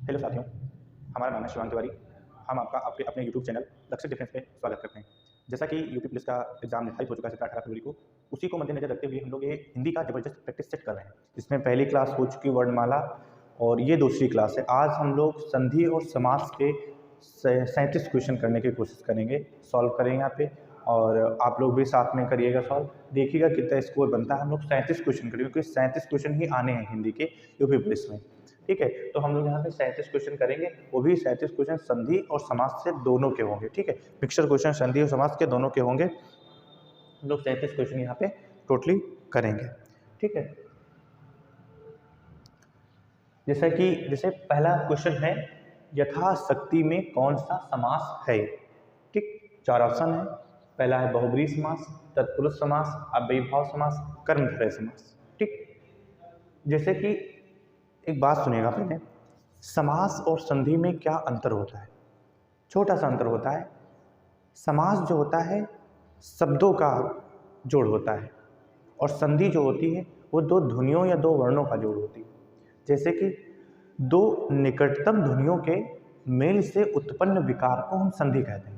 Hello साथियों, हमारा नाम है शिवांग तिवारी। हम आपका आपके अपने यूट्यूब चैनल लक्ष्य डिफेंस में स्वागत करते हैं। जैसा कि यूपी पुलिस का एग्जाम निर्धारित हो चुका है 17-18 फरवरी को, उसी को मद्देनजर रखते हुए हम लोग ये हिंदी का जबरदस्त प्रैक्टिस सेट कर रहे हैं। इसमें पहली क्लास हो चुकी वर्णमाला और ये दूसरी क्लास है। आज हम लोग संधि और समास के 37 क्वेश्चन करने की कोशिश करेंगे, सॉल्व करेंगे यहाँ पे, और आप लोग भी साथ में करिएगा सॉल्व। देखिएगा कितना स्कोर बनता है। हम लोग 37 क्वेश्चन करेंगे क्योंकि 37 क्वेश्चन ही आने हैं हिंदी के यूपी पुलिस में। ठीक है, तो हम लोग यहाँ पे 37 क्वेश्चन करेंगे, वो भी 37 क्वेश्चन संधि और समास से दोनों के होंगे। ठीक है, मिक्सचर क्वेश्चन संधि और समास के दोनों के होंगे। हम लोग 37 क्वेश्चन यहाँ पे टोटली करेंगे। ठीक है, जैसे पहला क्वेश्चन है, यथाशक्ति में कौन सा समास है। ठीक, 4 ऑप्शन है। पहला है बहुब्रीहि समास, तत्पुरुष समास, अव्ययीभाव समास, कर्मधारय समास। ठीक, जैसे कि एक बात सुनिएगा पहले, समास और संधि में क्या अंतर होता है। छोटा सा अंतर होता है। समास जो होता है शब्दों का जोड़ होता है, और संधि जो होती है वो दो ध्वनियों या दो वर्णों का जोड़ होती है। जैसे कि दो निकटतम ध्वनियों के मेल से उत्पन्न विकार को हम संधि कहते हैं।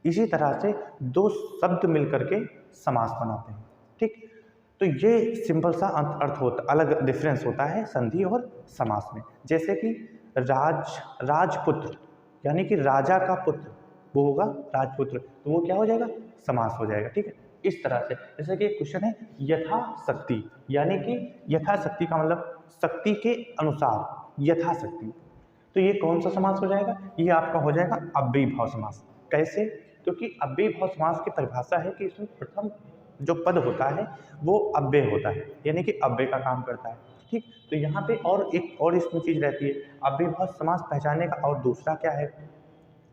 इसी तरह से दो शब्द मिलकर के समास बनाते हैं। ठीक, तो ये सिंपल सा अर्थ होता, अलग डिफरेंस होता है संधि और समास में। जैसे कि राजपुत्र यानी कि राजा का पुत्र, वो होगा राजपुत्र, तो वो क्या हो जाएगा, समास हो जाएगा। ठीक है, इस तरह से। जैसे कि एक क्वेश्चन है यथाशक्ति, यानी कि यथाशक्ति का मतलब शक्ति के अनुसार, यथाशक्ति, तो ये कौन सा समास हो जाएगा, ये आपका हो जाएगा अव्ययीभाव समास। कैसे, क्योंकि अव्ययीभाव समास की परिभाषा है कि इसमें प्रथम जो पद होता है वो अव्यय होता है, यानी कि अव्यय का काम करता है। ठीक, तो यहाँ पे और एक और इसमें चीज रहती है अव्ययीभाव समास पहचानने का। और दूसरा क्या है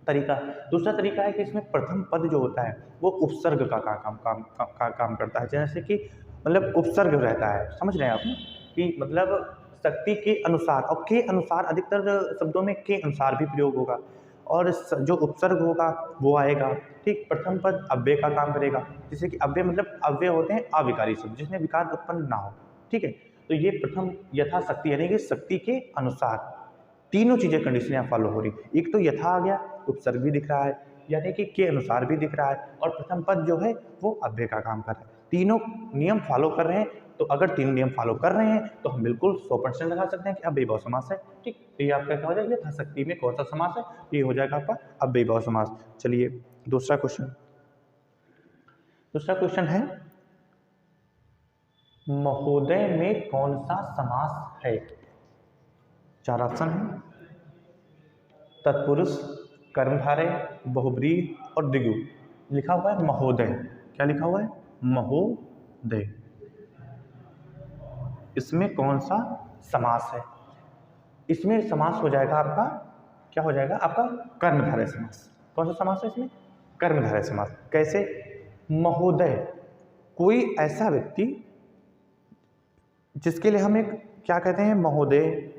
तरीका, दूसरा तरीका है कि इसमें प्रथम पद जो होता है वो उपसर्ग का काम करता है। जैसे कि मतलब उपसर्ग रहता है, समझ रहे हैं आप कि मतलब शक्ति के अनुसार, और के अनुसार अधिकतर शब्दों में के अनुसार भी प्रयोग होगा, और जो उपसर्ग होगा वो आएगा। ठीक, प्रथम पद अव्यय का काम करेगा। जैसे कि अव्यय मतलब अव्यय होते हैं अविकारी शब्द जिसमें विकार उत्पन्न ना हो। ठीक है, तो ये प्रथम यथाशक्ति यानी कि शक्ति के अनुसार, तीनों चीजें कंडीशन यहाँ फॉलो हो रही। एक तो यथा आ गया, उपसर्ग भी दिख रहा है, यानी कि के अनुसार भी दिख रहा है, और प्रथम पद जो है वो अव्यय का काम कर रहा है। तीनों नियम फॉलो कर रहे हैं। तो अगर तीन नियम फॉलो कर रहे हैं तो हम बिल्कुल 100% लगा सकते हैं कि अव्ययीभाव समास है। ठीक, तो ये आपका क्या हो जाएगा, यथाशक्ति में कौन सा समास है, ये हो जाएगा आपका अव्ययीभाव समास। चलिए दूसरा क्वेश्चन है, महोदय में कौन सा समास है। 4 ऑप्शन है, तत्पुरुष, कर्मधारय, बहुब्रीहि और द्विगु। लिखा हुआ है महोदय, क्या लिखा हुआ है, महोदय। इसमें कौन सा समास है। इसमें समास हो जाएगा आपका, क्या हो जाएगा आपका, कर्मधारय समास। कौन सा समास है इसमें, कर्मधारय समास। कैसे, महोदय कोई ऐसा व्यक्ति जिसके लिए हम एक क्या कहते हैं, महोदय,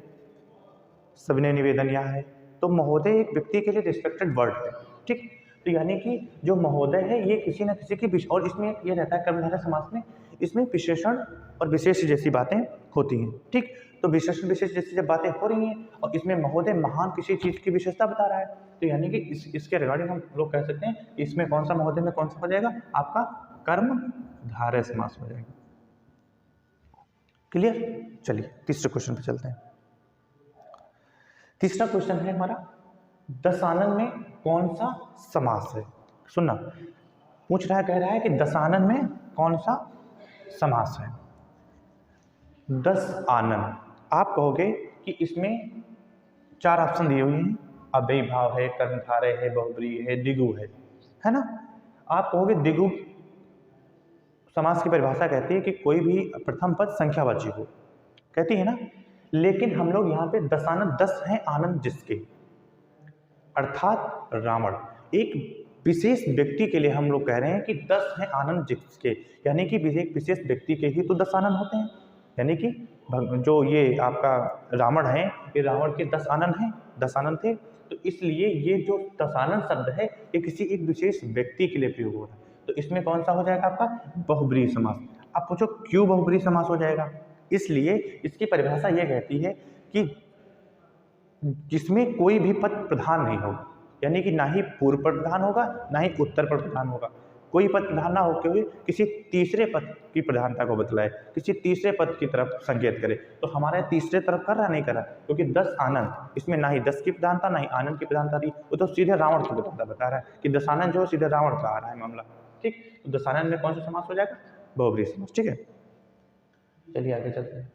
सविनय निवेदन यहाँ है, तो महोदय एक व्यक्ति के लिए रिस्पेक्टेड वर्ड है। ठीक, तो यानी कि जो महोदय है ये किसी न किसी की, और इसमें ये रहता है कर्मधारय समास में, इसमें विशेषण और विशेष जैसी बातें होती हैं। ठीक, तो विशेषण विशेष जैसी जब बातें हो रही हैं और इसमें महोदय महान किसी चीज की विशेषता बता रहा है, तो यानी कि इसके रिगार्डिंग हम लोग कह सकते हैं इसमें कौन सा महोदय में कौन सा हो जाएगा, आपका कर्मधारय समास हो जाएगा। क्लियर। चलिए तीसरे क्वेश्चन पे चलते हैं। तीसरा क्वेश्चन है हमारा, दशानन में कौन सा समास है। सुनना, पूछ रहा है, कह रहा है कि दशानन में कौन सा समास है। दस आनन, आप कहोगे कि इसमें 4 ऑप्शन दिए हुए हैं, अव्ययीभाव है, कर्मधारय है, बहुब्रीहि है, द्विगु है ना। आप कहोगे द्विगु समास की परिभाषा कहती है कि कोई भी प्रथम पद संख्यावाची हो, कहती है ना। लेकिन हम लोग यहाँ पे दशानन 10 हैं आनंद जिसके, अर्थात रावण, एक विशेष व्यक्ति के लिए हम लोग कह रहे हैं कि 10 हैं आनंद जिसके, यानी कि एक विशेष व्यक्ति के ही तो 10 आनंद होते हैं। यानी कि जो ये आपका रावण है, ये रावण के 10 आनंद हैं, 10 आनंद थे, तो इसलिए ये जो दशानन शब्द है ये किसी एक विशेष व्यक्ति के लिए प्रयोग हो रहा है। तो इसमें कौन सा हो जाएगा आपका, बहुब्रीहि समास। आप पूछो क्यों बहुब्रीहि समास हो जाएगा, इसलिए इसकी परिभाषा ये कहती है कि जिसमें कोई भी पद प्रधान नहीं होगा, यानी कि ना ही पूर्व पर प्रधान होगा ना ही उत्तर पर प्रधान होगा। कोई पद प्रधान ना होते हुए किसी तीसरे पद की प्रधानता को बतलाए, किसी तीसरे पद की तरफ संकेत करे। तो हमारे तीसरे तरफ कर रहा नहीं कर रहा, क्योंकि 10 आनंद, इसमें ना ही 10 की प्रधानता ना ही आनंद की प्रधानता थी, वो तो सीधे रावण की प्रधानता बता रहा है कि दशानंद जो है सीधे रावण का आ रहा है मामला। ठीक, तो दशानंद में कौन सा समास हो जाएगा? बहुब्रीहि समास। ठीक है, चलिए आगे चलते हैं।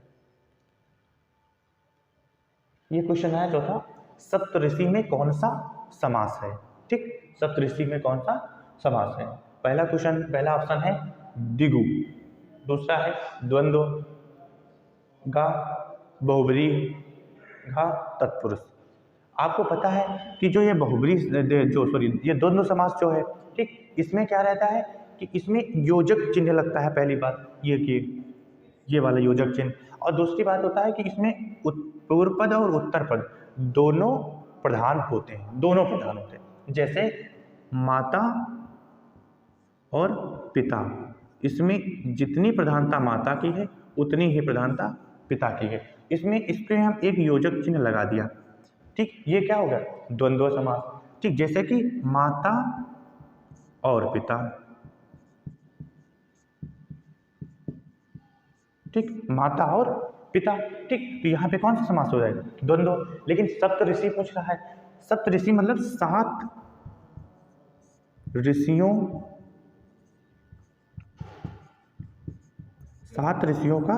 ये क्वेश्चन है चौथा, सप्तऋषि में कौन सा समास है? ठीक, सप्तऋषि में कौन सा समास है? पहला क्वेश्चन, पहला ऑप्शन है दिगु, दूसरा है द्वंद्व, गा बहुब्रीहि, घा तत्पुरुष। आपको पता है कि जो ये बहुब्रीहि ये द्वंद्व समास जो है, ठीक, इसमें क्या रहता है कि इसमें योजक चिन्ह लगता है। पहली बात ये कि ये वाला योजक चिन्ह, और दूसरी बात होता है कि इसमें पूर्व पद और उत्तर पद दोनों प्रधान होते हैं, दोनों प्रधान होते हैं। जैसे माता और पिता, इसमें जितनी प्रधानता माता की है उतनी ही प्रधानता पिता की है। इसमें इस पे हम एक योजक चिन्ह लगा दिया। ठीक, ये क्या होगा? द्वंद्व समास। ठीक, जैसे कि माता और पिता, ठीक, माता और पिता। ठीक, तो यहाँ पे कौन सा समास हो जाएगा? द्वंद्व। लेकिन सप्तऋषि पूछ रहा है, सप्तऋषि मतलब 7 ऋषियों, 7 ऋषियों का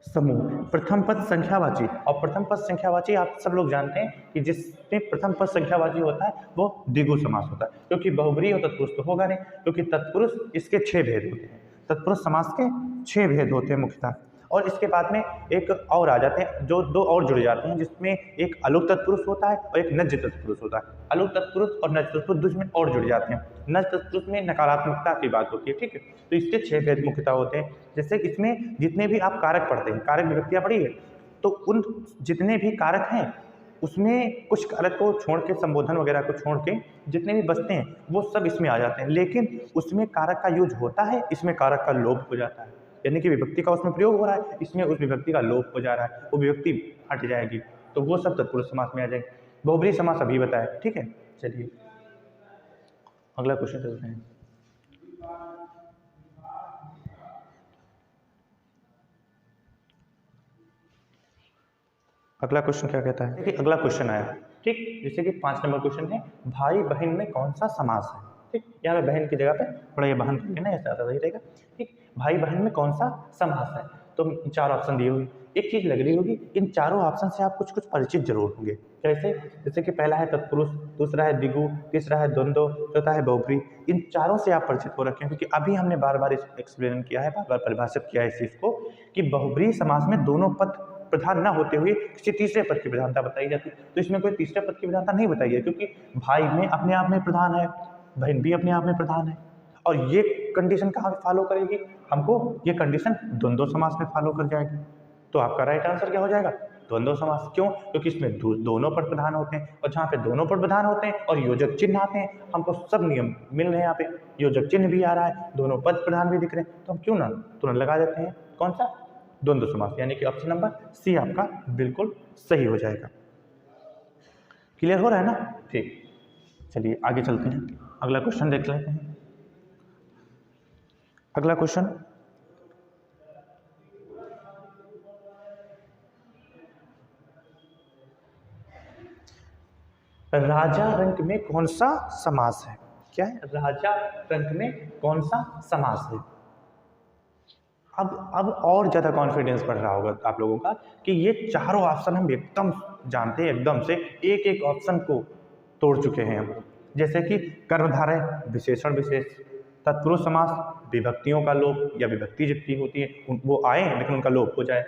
समूह। प्रथम पद संख्यावाची, और प्रथम पद संख्यावाची आप सब लोग जानते हैं कि जिसमें प्रथम पद संख्यावाची होता है वो द्विगु समास होता है, क्योंकि बहुब्रीहि और तत्पुरुष तो होगा नहीं, क्योंकि तत्पुरुष इसके 6 भेद होते हैं, तत्पुरुष समास के 6 भेद होते हैं मुख्यतः। और इसके बाद में एक और आ जाते हैं, जो 2 और जुड़ जाते हैं, जिसमें एक अलुक तत्पुरुष होता है और एक नज्य तत्पुरुष होता है। अलुक तत्पुरुष और नज्य तत्पुरुष दूसरे में और जुड़ जाते हैं। नज्य तत्पुरुष में नकारात्मकता की बात होती है। ठीक है, तो इसके 6 भेद मुख्यतः होते हैं। जैसे इसमें जितने भी आप कारक पढ़ते हैं, कारक विभक्तियां पढ़ी है, तो उन जितने भी कारक हैं उसमें कुछ कारक को छोड़ के, संबोधन वगैरह को छोड़ के जितने भी बचते हैं वो सब इसमें आ जाते हैं। लेकिन उसमें कारक का यूज होता है, इसमें कारक का लोप हो जाता है, यानी कि विभक्ति का उसमें प्रयोग हो रहा है, इसमें उस विभक्ति का लोप हो जा रहा है, वो विभक्ति हट जाएगी, तो वो सब तत्पुरुष समास में आ जाएंगे। बहुब्रीहि समास अभी बताया। ठीक है, चलिए अगला क्वेश्चन चलते हैं। अगला क्वेश्चन क्या कहता है? देखिए अगला क्वेश्चन आया, ठीक, जैसे कि 5 नंबर क्वेश्चन है, भाई बहन में कौन सा समास है? ठीक, यहाँ पे बहन की जगह पे थोड़ा ये बहन कर लेना, ऐसा सही रहेगा। ठीक, भाई बहन में कौन सा समास है? तो 4 ऑप्शन दिए हुए, एक चीज लग रही होगी, इन चारों ऑप्शन से आप कुछ कुछ परिचित जरूर होंगे। कैसे? जैसे कि पहला है तत्पुरुष, दूसरा है द्विगु, तीसरा है द्वंद्व, चौथा है बहुब्रीहि। इन चारों से आप परिचित हो रखे हैं, क्योंकि अभी हमने बार बार एक्सप्लेन किया है, बार बार परिभाषित किया है इस चीज को कि बहुब्रीहि समास में दोनों पद प्रधान न होते हुए किसी तीसरे पद की प्रधानता बताई जाती है। तो इसमें कोई तीसरे पद की प्रधानता नहीं बताई है, क्योंकि भाई में अपने आप में प्रधान है, बहन भी अपने आप में प्रधान है, और ये कंडीशन कहाँ फॉलो करेगी हमको? ये कंडीशन द्वंद्व समास में फॉलो कर जाएगी। तो आपका राइट आंसर क्या हो जाएगा? द्वंद्व समास। क्यों? क्योंकि इसमें दोनों पद प्रधान होते हैं, और जहाँ पे दोनों पद प्रधान होते हैं और योजक चिन्ह आते हैं, हमको सब नियम मिल रहे हैं। यहाँ पे योजक चिन्ह भी आ रहा है, दोनों पद प्रधान भी दिख रहे हैं, तो हम क्यों ना तुरंत लगा देते हैं कौन सा? द्वंद्व समास, यानी कि ऑप्शन नंबर सी आपका बिल्कुल सही हो जाएगा। क्लियर हो रहा है ना? ठीक, चलिए आगे चलते हैं, अगला क्वेश्चन देख लेते हैं। अगला क्वेश्चन, राजा रंक में कौन सा समास है? क्या है? राजा रंक में कौन सा समास है? अब और ज्यादा कॉन्फिडेंस बढ़ रहा होगा आप लोगों का कि ये चारों ऑप्शन हम एकदम जानते हैं, एकदम से एक एक ऑप्शन को तोड़ चुके हैं हम। जैसे कि कर्मधारय विशेषण विशेष, तत्पुरुष समास विभक्तियों का लोप या विभक्ति जितनी होती है वो आए लेकिन उनका लोप हो जाए।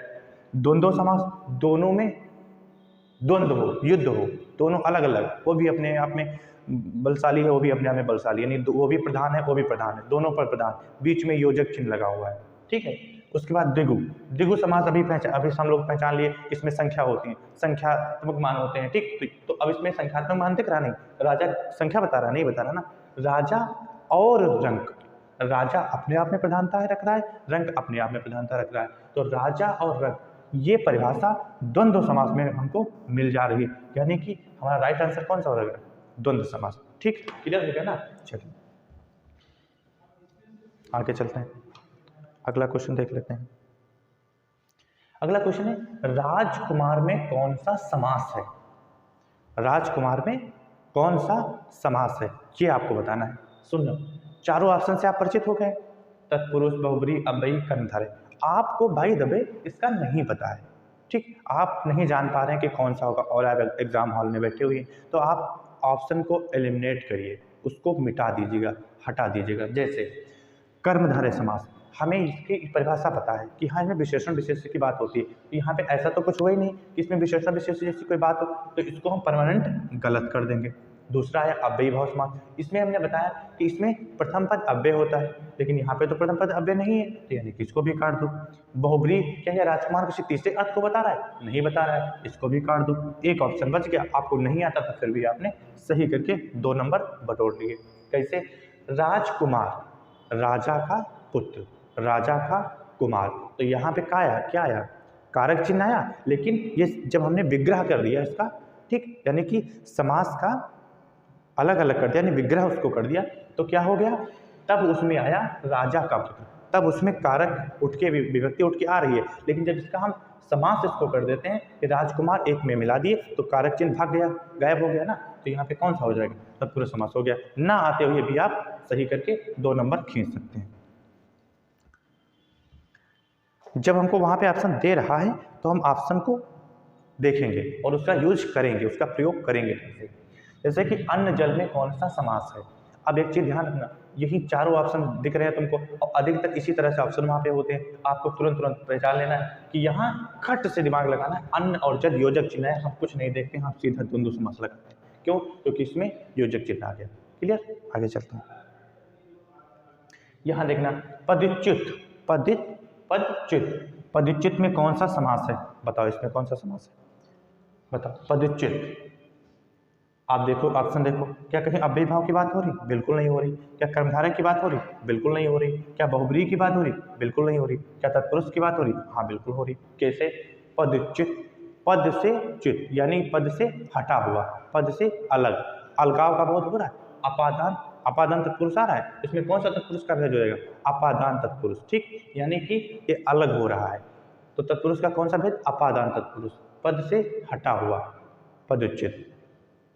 द्वंद्व समास दोनों में द्वंद्व हो, युद्ध हो, दोनों अलग अलग, वो भी अपने आप में बलशाली है, वो भी अपने आप में बलशाली है, यानी वो भी प्रधान है वो भी प्रधान है, दोनों पर प्रधान, बीच में योजक चिन्ह लगा हुआ है। ठीक है, उसके बाद द्विगु, द्विगु समास अभी हम लोग पहचान लिए, इसमें संख्या होती है, संख्यात्मक मान होते हैं। ठीक, तो अब इसमें संख्यात्मक मान दिख रहा नहीं, राजा संख्या बता रहा नहीं, बता रहा ना, राजा और रंक, राजा अपने आप में प्रधानता रख रहा है, रंक अपने आप में प्रधानता रख रहा है, तो राजा और रंक ये परिभाषा द्वंद्व समास में हमको मिल जा रही है, यानी कि हमारा राइट आंसर कौन सा हो जाएगा? द्वंद्व समास। ठीक, क्लियर हो गया ना? चलिए आगे चलते हैं, अगला क्वेश्चन देख लेते हैं। अगला क्वेश्चन है, राजकुमार में कौन सा समास है? राजकुमार में कौन सा समास है, ये आपको बताना है। सुन लो, चारों ऑप्शन से आप परिचित हो गए, तत्पुरुष, बहुब्रीहि, अव्ययी, कर्मधारय। आपको भाई दबे इसका नहीं पता है, ठीक, आप नहीं जान पा रहे हैं कि कौन सा होगा और आप एग्जाम हॉल में बैठे हुए हैं, तो आप ऑप्शन को एलिमिनेट करिए, उसको मिटा दीजिएगा, हटा दीजिएगा। जैसे कर्मधारय समास, हमें इसकी परिभाषा पता है कि हाँ इसमें विशेषण विशेष्य की बात होती है, तो यहाँ पे ऐसा तो कुछ हुआ ही नहीं कि इसमें विशेषण विशेष्य जैसी कोई बात हो, तो इसको हम परमानेंट गलत कर देंगे। दूसरा है अव्ययी भाव समास, इसमें हमने बताया कि इसमें प्रथम पद अव्यय होता है, लेकिन यहाँ पे तो प्रथम पद अव्यय नहीं है, तो यानी कि इसको भी काट दो। बहुब्रीहि, क्या यह राजकुमार किसी तीसरे अर्थ को बता रहा है? नहीं बता रहा है, इसको भी काट दो। एक ऑप्शन बच गया, आपको नहीं आता था फिर भी आपने सही करके 2 नंबर बटोर लिए। कैसे? राजकुमार, राजा का पुत्र, राजा का कुमार, तो यहाँ पे क्या आया? कारक चिन्ह आया, लेकिन ये जब हमने विग्रह कर दिया इसका, ठीक, यानी कि समास का अलग अलग कर दिया, यानी विग्रह उसको कर दिया, तो क्या हो गया? तब उसमें आया राजा का पुत्र, तब उसमें कारक उठ के विभक्ति उठ के आ रही है। लेकिन जब इसका हम समास इसको कर देते हैं कि राजकुमार एक में मिला दिए, तो कारक चिन्ह भाग गया, गायब हो गया ना, तो यहाँ पे कौन सा हो जाएगा? तत्पुरुष समास हो गया। ना आते हुए भी आप सही करके 2 नंबर खींच सकते हैं। जब हमको वहाँ पे ऑप्शन दे रहा है तो हम ऑप्शन को देखेंगे और उसका यूज करेंगे, उसका प्रयोग करेंगे। जैसे कि अन्न जल में कौन सा समास है? अब एक चीज ध्यान रखना, यही चारों ऑप्शन दिख रहे हैं तुमको और अधिकतर इसी तरह से ऑप्शन वहाँ पे होते हैं, आपको तुरंत पहचान लेना है कि यहाँ खट से दिमाग लगाना है। अन्न और जल योजक चिन्ह है, हम कुछ नहीं देखते, हम सीधा द्वंद्व समास लगाते हैं। क्यों? क्योंकि इसमें योजक चिन्ह आ गया। क्लियर? आगे चलते हैं। यहाँ देखना, पदच्युत, पदच्युत में कौन सा समास है? बताओ इसमें कौन सा समास है? बताओ। पदच्युत, आप देखो ऑप्शन देखो, क्या कहीं अव्ययी भाव की बात हो रही? बिल्कुल नहीं हो रही। क्या कर्मधारय की बात हो रही? बिल्कुल नहीं हो रही। क्या बहुब्रीहि की बात हो रही? बिल्कुल नहीं हो रही। क्या तत्पुरुष की बात हो रही? हाँ बिल्कुल हो रही। कैसे? पदच्युत, पद से च्युत यानी पद से हटा हुआ, पद से अलग, अलगाव का बोध हो रहा है। अपादान, अपादान तत्पुरुष आ रहा है, इसमें कौन सा तत्पुरुष का भेद हो जाएगा? अपादान तत्पुरुष, ठीक, यानी कि ये अलग हो रहा है, तो तत्पुरुष का कौन सा भेद? अपादान तत्पुरुष, पद से हटा हुआ, पदच्युत।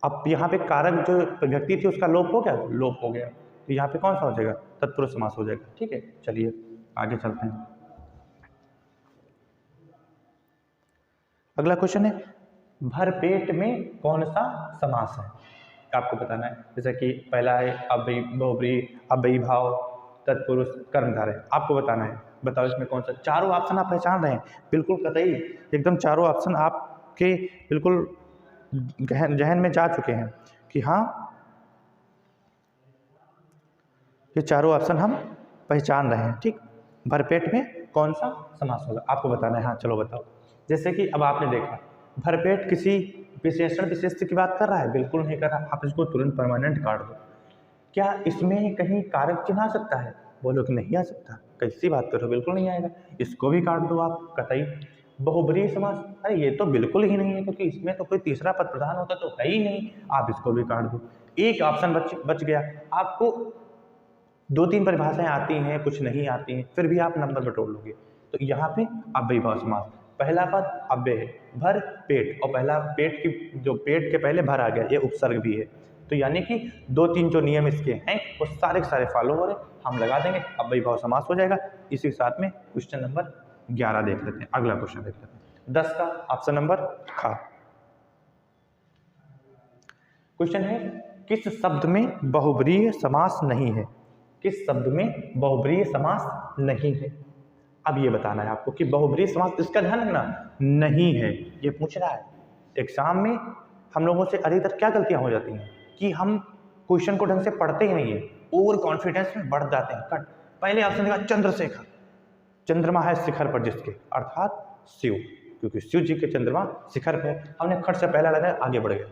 अब यहाँ पे कारक जो व्यक्ति थी उसका लोप हो गया, लोप हो गया, तो यहाँ पे कौन सा हो जाएगा? तत्पुरुष समास हो जाएगा। ठीक है, चलिए आगे चलते हैं। अगला क्वेश्चन है, भरपेट में कौन सा समास है? आपको बताना है। जैसे कि पहला है अव्ययी, बहुब्रीहि, अव्ययी भाव, तत्पुरुष, कर्मधारय, आपको बताना है। बताओ इसमें कौन सा? चारों ऑप्शन आप पहचान रहे हैं? बिल्कुल कतई एकदम चारों ऑप्शन आपके बिल्कुल जहन में जा चुके हैं कि हाँ ये चारों ऑप्शन हम पहचान रहे हैं। ठीक, भरपेट में कौन सा समास होगा आपको बताना है। हाँ चलो बताओ। जैसे कि अब आपने देखा भरपेट किसी विशेषण विशेष्य की बात कर रहा है? बिल्कुल नहीं कर रहा, आप इसको तुरंत परमानेंट काट दो। क्या इसमें कहीं कारक चिन्ह आ सकता है? बोलो कि नहीं आ सकता, कैसी बात करो, बिल्कुल नहीं आएगा, इसको भी काट दो आप कतई। बहुब्रीहि समास, अरे ये तो बिल्कुल ही नहीं है, क्योंकि इसमें तो कोई तीसरा पद प्रधान होता तो है ही नहीं, आप इसको भी काट दो। एक ऑप्शन बच गया। आपको 2-3 परिभाषाएं आती हैं, कुछ नहीं आती हैं, फिर भी आप नंबर बटोर लोगे। तो यहाँ पे अव्ययी भाव समास, पहला पद अव्यय है, भर पेट, और पहला पेट की जो पेट के पहले भर आ गया, ये उपसर्ग भी है, तो यानी कि 2-3 जो नियम इसके हैं वो सारे के सारे फॉलो हो रहे, हम लगा देंगे, अव्ययी भाव समास हो जाएगा। इसी के साथ में क्वेश्चन नंबर 11 देख लेते हैं। अगला क्वेश्चन देख लेते हैं 10 का, ऑप्शन नंबर खा। क्वेश्चन है, किस शब्द में बहुब्रीहि समास नहीं है? किस शब्द में बहुब्रीहि समास नहीं है? अब ये बताना है आपको कि बहुब्रीहि समास, इसका ध्यान रखना, नहीं है, ये पूछ रहा है एग्जाम में। हम लोगों से अधिकतर क्या गलतियां हो जाती हैं कि हम क्वेश्चन को ढंग से पढ़ते ही नहीं है, ओवर कॉन्फिडेंस में बढ़ जाते हैं। कट, पहले ऑप्शन देखा चंद्रशेखर, चंद्रमा है शिखर पर जिसके, अर्थात शिव, क्योंकि शिव जी के चंद्रमा शिखर पे, हमने खट से पहला लगाया, आगे बढ़ गए।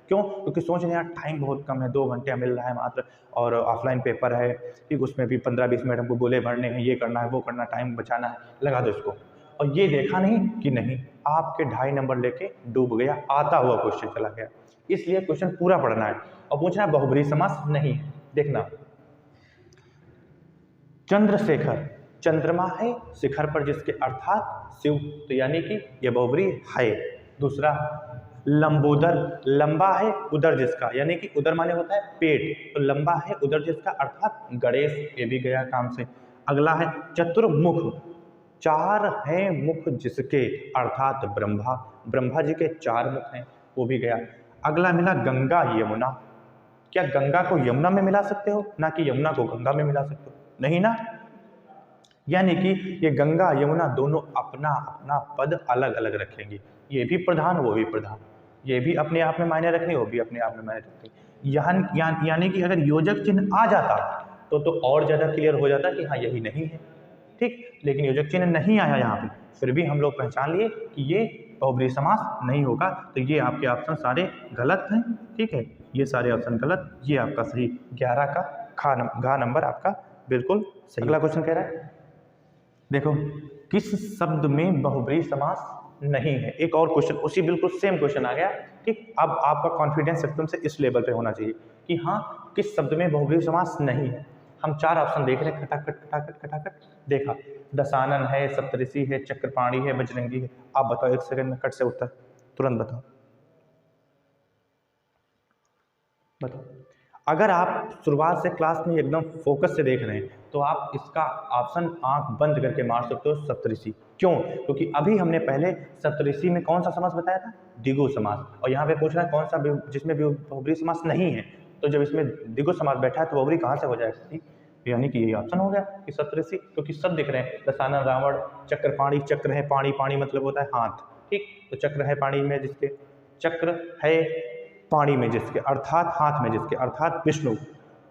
क्यों? क्योंकि सोच रहे यार टाइम बहुत कम है, 2 घंटे मिल रहा है मात्र, और ऑफलाइन पेपर है कि उसमें भी 15-20 मिनट हमको गोले भरने हैं, ये करना है वो करना, टाइम बचाना है, लगा दो इसको। और ये देखा नहीं कि नहीं, आपके 2.5 नंबर लेके डूब गया, आता हुआ क्वेश्चन चला गया। इसलिए क्वेश्चन पूरा पढ़ना है और पूछना है बहुब्रीहि समास नहीं है। देखना, चंद्रशेखर, चंद्रमा है शिखर पर जिसके अर्थात शिव, तो यानी कि यह बहुब्रीहि है। दूसरा, लंबोदर, लंबा है उदर जिसका, यानी कि उदर माने होता है पेट, तो लंबा है उदर जिसका अर्थात गणेश, ये भी गया काम से। अगला है चतुर्मुख, 4 हैं मुख जिसके अर्थात ब्रह्मा, ब्रह्मा जी के 4 मुख हैं, वो भी गया। अगला मिला गंगा यमुना, क्या गंगा को यमुना में मिला सकते हो, ना कि यमुना को गंगा में मिला सकते हो, नहीं ना। यानी कि ये गंगा यमुना दोनों अपना अपना पद अलग अलग रखेंगी, ये भी प्रधान वो भी प्रधान, ये भी अपने आप में मायने रखेंगे वो भी अपने आप में मायने रखेंगे। यानी कि अगर योजक चिन्ह आ जाता तो और ज़्यादा क्लियर हो जाता कि हाँ यही नहीं है, ठीक। लेकिन योजक चिन्ह नहीं आया यहाँ पे, फिर भी हम लोग पहचान लिए कि ये बहुब्रीहि समास नहीं होगा, तो ये आपके ऑप्शन सारे गलत हैं, ठीक है। ये सारे ऑप्शन गलत, ये आपका सही 11 का घा नंबर आपका बिल्कुल सही। अगला क्वेश्चन कह रहा है, देखो, किस शब्द में बहुब्रीहि समास नहीं है। एक और क्वेश्चन, उसी बिल्कुल सेम क्वेश्चन आ गया, ठीक। अब आपका कॉन्फिडेंस एकदम से इस लेवल पे होना चाहिए कि हाँ किस शब्द में बहुब्रीहि समास नहीं है। हम 4 ऑप्शन देख रहे हैं, खटाखट खटाखट खटाखट देखा, दशानन है, सप्तऋषि है, चक्रपाणी है, बजरंगी है। आप बताओ 1 सेकंड में कट से उत्तर तुरंत बताओ। अगर आप शुरुआत से क्लास में एकदम फोकस से देख रहे हैं तो आप इसका ऑप्शन आंख बंद करके मार सकते हो, सप्तऋषि। क्यों? क्योंकि अभी हमने पहले सप्तऋषि में कौन सा समास बताया था, द्विगु समास, और यहाँ पे पूछ रहा है कौन सा जिसमें बहुब्रीहि समास नहीं है। तो जब इसमें द्विगु समास बैठा है तो बहुब्रीहि कहाँ से हो जाएगा, ठीक। यानी कि यही ऑप्शन हो गया कि सप्तऋषि, क्योंकि सब दिख रहे हैं, दशानन, रावण, चक्रपाणी, चक्र है, पाणी, पाणी मतलब होता है हाथ, ठीक। तो चक्र है पाणी में जिसके, चक्र है पाणी में जिसके अर्थात हाथ में जिसके अर्थात विष्णु,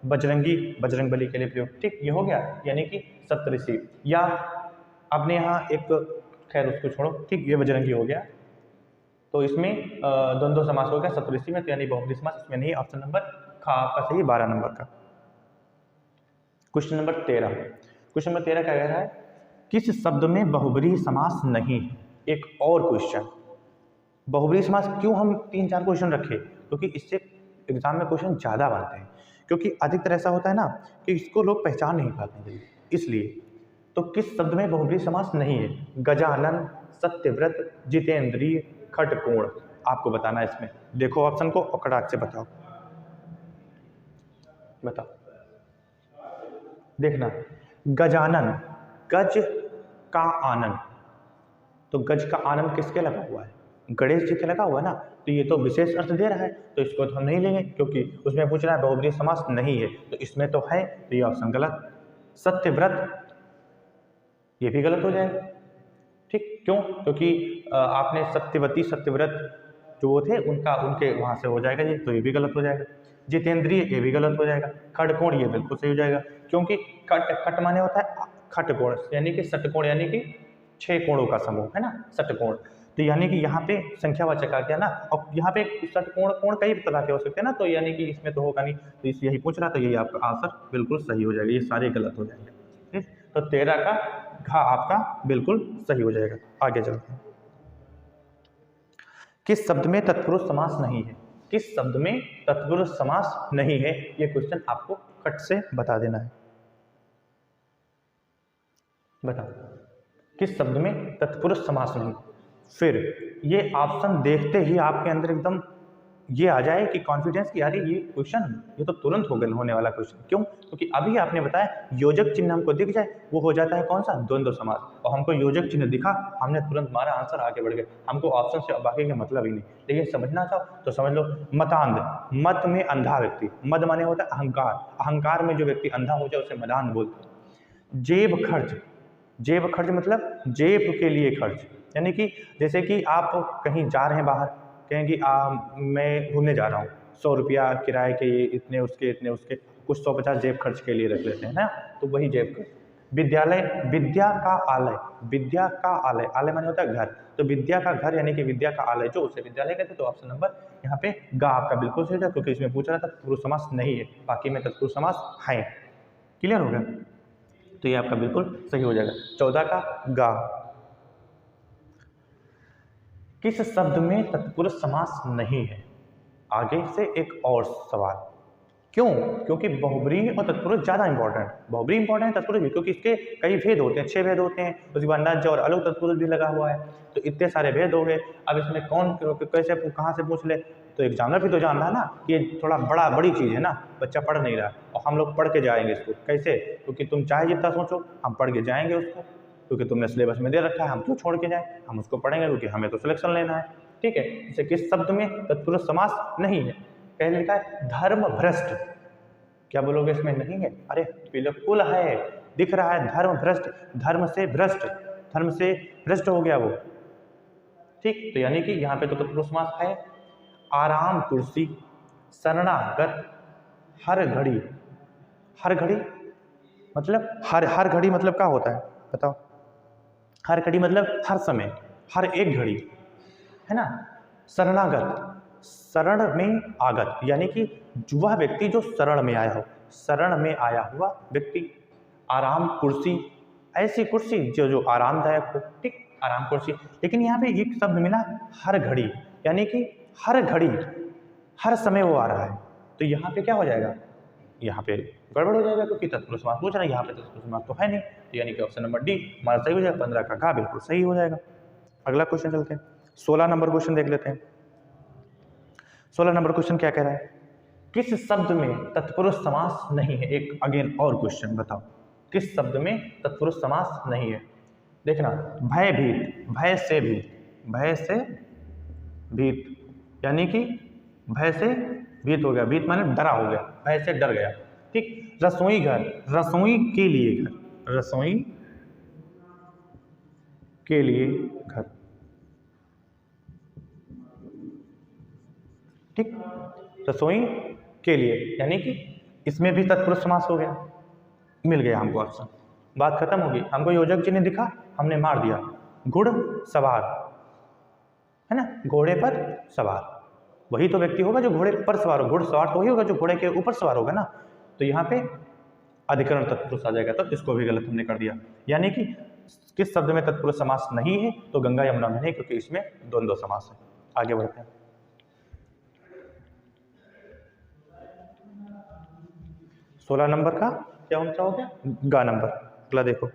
बजरंगी बजरंगबली के लिए प्रयोग, ठीक। ये हो गया यानी कि सप्तऋषि। या आपने यहाँ एक, खैर उसको छोड़ो, ठीक, ये बजरंगी हो गया, तो इसमें द्वंद्व समास हो गया सप्तऋषि में, तो यानी बहुब्रीहि समास इसमें नहीं। ऑप्शन नंबर खा आपका सही 12 नंबर का। क्वेश्चन नंबर 13, क्वेश्चन नंबर 13 क्या कह रहा है, किस शब्द में बहुब्रीहि समास नहीं है। एक और क्वेश्चन, बहुब्रीहि समास क्यों हम 3-4 क्वेश्चन रखे, क्योंकि इससे एग्जाम में क्वेश्चन ज़्यादा बनते हैं, क्योंकि अधिकतर ऐसा होता है ना कि इसको लोग पहचान नहीं पाते जल्दी, इसलिए। तो किस शब्द में बहुब्रीहि समास नहीं है, गजानन, सत्यव्रत, जितेंद्रिय, खटकोण, आपको बताना है इसमें। देखो ऑप्शन को और कड़ाक से बताओ, बताओ। देखना, गजानन, गज का आनंद, तो गज का आनंद किसके लगा हुआ है, गणेश जी के लगा हुआ है ना, तो ये तो विशेष अर्थ दे रहा है, तो इसको तो हम नहीं लेंगे, क्योंकि उसमें पूछ रहा है बहुब्रीहि समास नहीं है, तो इसमें तो है, तो ये ऑप्शन गलत। सत्यव्रत, ये भी गलत हो जाएगा, ठीक। क्यों? क्योंकि आपने सत्यवती, सत्यव्रत जो वो थे उनके वहाँ से हो जाएगा ये, तो ये भी गलत हो जाएगा। जितेंद्रिय, ये भी गलत हो जाएगा। खड़कोण, ये बिल्कुल सही हो जाएगा, क्योंकि खट माने होता है खटकोण, यानी कि षटकोण, यानी कि 6 कोणों का समूह है ना, षटकोण। तो यानी कि यहाँ पे संख्यावाचक आ गया ना, और यहाँ पे षटकोण कोण कई तरह के हो सकते हैं ना, तो यानी कि इसमें तो होगा नहीं, तो इसलिए यही पूछ रहा था, यही आपका आंसर बिल्कुल सही हो जाएगा, ये सारे गलत हो जाएंगे, ठीक। तो 13 का घा आपका बिल्कुल सही हो जाएगा। आगे चलते हैं, किस शब्द में तत्पुरुष समास नहीं है, किस शब्द में तत्पुरुष समास नहीं है, ये क्वेश्चन आपको कट से बता देना है। बताओ, किस शब्द में तत्पुरुष समास नहीं। फिर ये ऑप्शन देखते ही आपके अंदर एकदम ये आ जाए कि कॉन्फिडेंस कि यार ये क्वेश्चन ये तो तुरंत होने वाला क्वेश्चन। क्यों? क्योंकि अभी आपने बताया योजक चिन्ह हमको दिख जाए वो हो जाता है कौन सा, द्वंद्व समास, और हमको योजक चिन्ह दिखा, हमने तुरंत मारा, आंसर आगे बढ़ गए, हमको ऑप्शन से बाकी का मतलब ही नहीं। लेकिन समझना चाहो तो समझ लो, मतांध, मत में अंधा व्यक्ति, मद माने होता है अहंकार, अहंकार में जो व्यक्ति अंधा हो जाए उसे मदान बोलते हैं। जेब खर्च, जेब खर्च मतलब जेब के लिए खर्च, यानी कि जैसे कि आप कहीं जा रहे हैं बाहर, कहें कि मैं घूमने जा रहा हूँ, 100 रुपया किराए के, इतने उसके कुछ 150 जेब खर्च के लिए रख लेते हैं ना, तो वही जेब खर्च। विद्यालय, विद्या का आलय, विद्या का आलय, आलय माने होता है घर, तो विद्या का घर यानी कि विद्या का आलय जो उसे विद्यालय कहते हैं। तो ऑप्शन नंबर यहाँ पे गा आपका बिल्कुल सही है, क्योंकि इसमें पूछ रहा था तत्पुरुष समास नहीं है, बाकी में तत्पुरुष समास है। क्लियर हो गया? तो ये आपका बिल्कुल सही हो जाएगा, 14 का गा। किस शब्द में तत्पुरुष समास नहीं है? आगे से एक और सवाल, क्यों? क्योंकि बहुब्रीहि और तत्पुरुष ज़्यादा इंपॉर्टेंट, बहुब्रीहि इंपॉर्टेंट है, तत्पुरुष भी, क्योंकि इसके कई भेद होते हैं, 6 भेद होते हैं, उसके बाद नज और अलग तत्पुरुष भी लगा हुआ है, तो इतने सारे भेद हो गए। अब इसमें कौन कैसे कहाँ से पूछ ले, तो एग्जामिनर भी तो जान रहा है ना कि ये थोड़ा बड़ी चीज़ है ना, बच्चा पढ़ नहीं रहा, और हम लोग पढ़ के जाएंगे इसको कैसे, क्योंकि तुम चाहे जितना सोचो हम पढ़ के जाएंगे उसको, क्योंकि तुमने सिलेबस में दे रखा है, हम क्यों छोड़ के जाएं, हम उसको पढ़ेंगे क्योंकि हमें तो सिलेक्शन लेना है। ठीक है, जैसे किस शब्द में तत्पुरुष समास नहीं है? पहले लिखा है धर्म भ्रष्ट, क्या बोलोगे इसमें नहीं है? अरे बिल्कुल है, दिख रहा है धर्म भ्रष्ट, धर्म से भ्रष्ट हो गया वो। ठीक, तो यानी कि यहाँ पे तो तत्पुरुष समास है। आराम कुर्सी, शरणागत, हर घड़ी, हर घड़ी मतलब हर घड़ी मतलब क्या होता है बताओ? हर घड़ी मतलब हर समय, हर एक घड़ी, है ना। शरणागत, शरण में आगत, यानी कि वह व्यक्ति जो शरण में आया हो, शरण में आया हुआ व्यक्ति। आराम कुर्सी, ऐसी कुर्सी जो आरामदायक हो। ठीक, आराम कुर्सी। लेकिन यहाँ पे एक शब्द मिला हर घड़ी, यानी कि हर घड़ी, हर समय वो आ रहा है, तो यहाँ पे क्या हो जाएगा? यहाँ पे गड़बड़ हो जाएगा, क्योंकि तत्पुरुष समास पूछ रहा है, यहाँ पे तत्पुरुष समास तो है नहीं, तो यानी कि ऑप्शन नंबर डी हमारा सही हो जाएगा। 15 का घ बिल्कुल सही हो जाएगा। अगला क्वेश्चन चलते हैं, 16 नंबर क्वेश्चन देख लेते हैं। 16 नंबर क्वेश्चन क्या कह रहा है? किस शब्द में तत्पुरुष समास नहीं है? एक अगेन और क्वेश्चन बताओ, किस शब्द में तत्पुरुष समास नहीं है? देखना, भयभीत, भय से भीत, भय से भीत, यानी कि भय से भीत हो गया, भीत माने डरा हो गया, भय से डर गया। ठीक, रसोई घर, रसोई के लिए घर, रसोई के लिए घर। ठीक, रसोई के लिए, यानी कि इसमें भी तत्पुरुष समास हो गया, मिल गया हमको ऑप्शन, बात खत्म होगी। हमको योजक चिन्ह दिखा, हमने मार दिया। घुड़ सवार, है ना, घोड़े पर सवार, वही तो व्यक्ति होगा जो घोड़े पर सवार हो, घुड़सवार तो वही होगा जो घोड़े के ऊपर सवार होगा ना, तो यहाँ पे अधिकरण तत्पुरुष आ जाएगा, तो इसको भी गलत हमने कर दिया। यानी कि किस शब्द में तत्पुरुष समास नहीं है? तो गंगा यमुना में नहीं, क्योंकि इसमें द्वंद्व समास है। आगे बढ़ते हैं, 16 नंबर का क्या होना हो गया? गा नंबर। अगला देखो,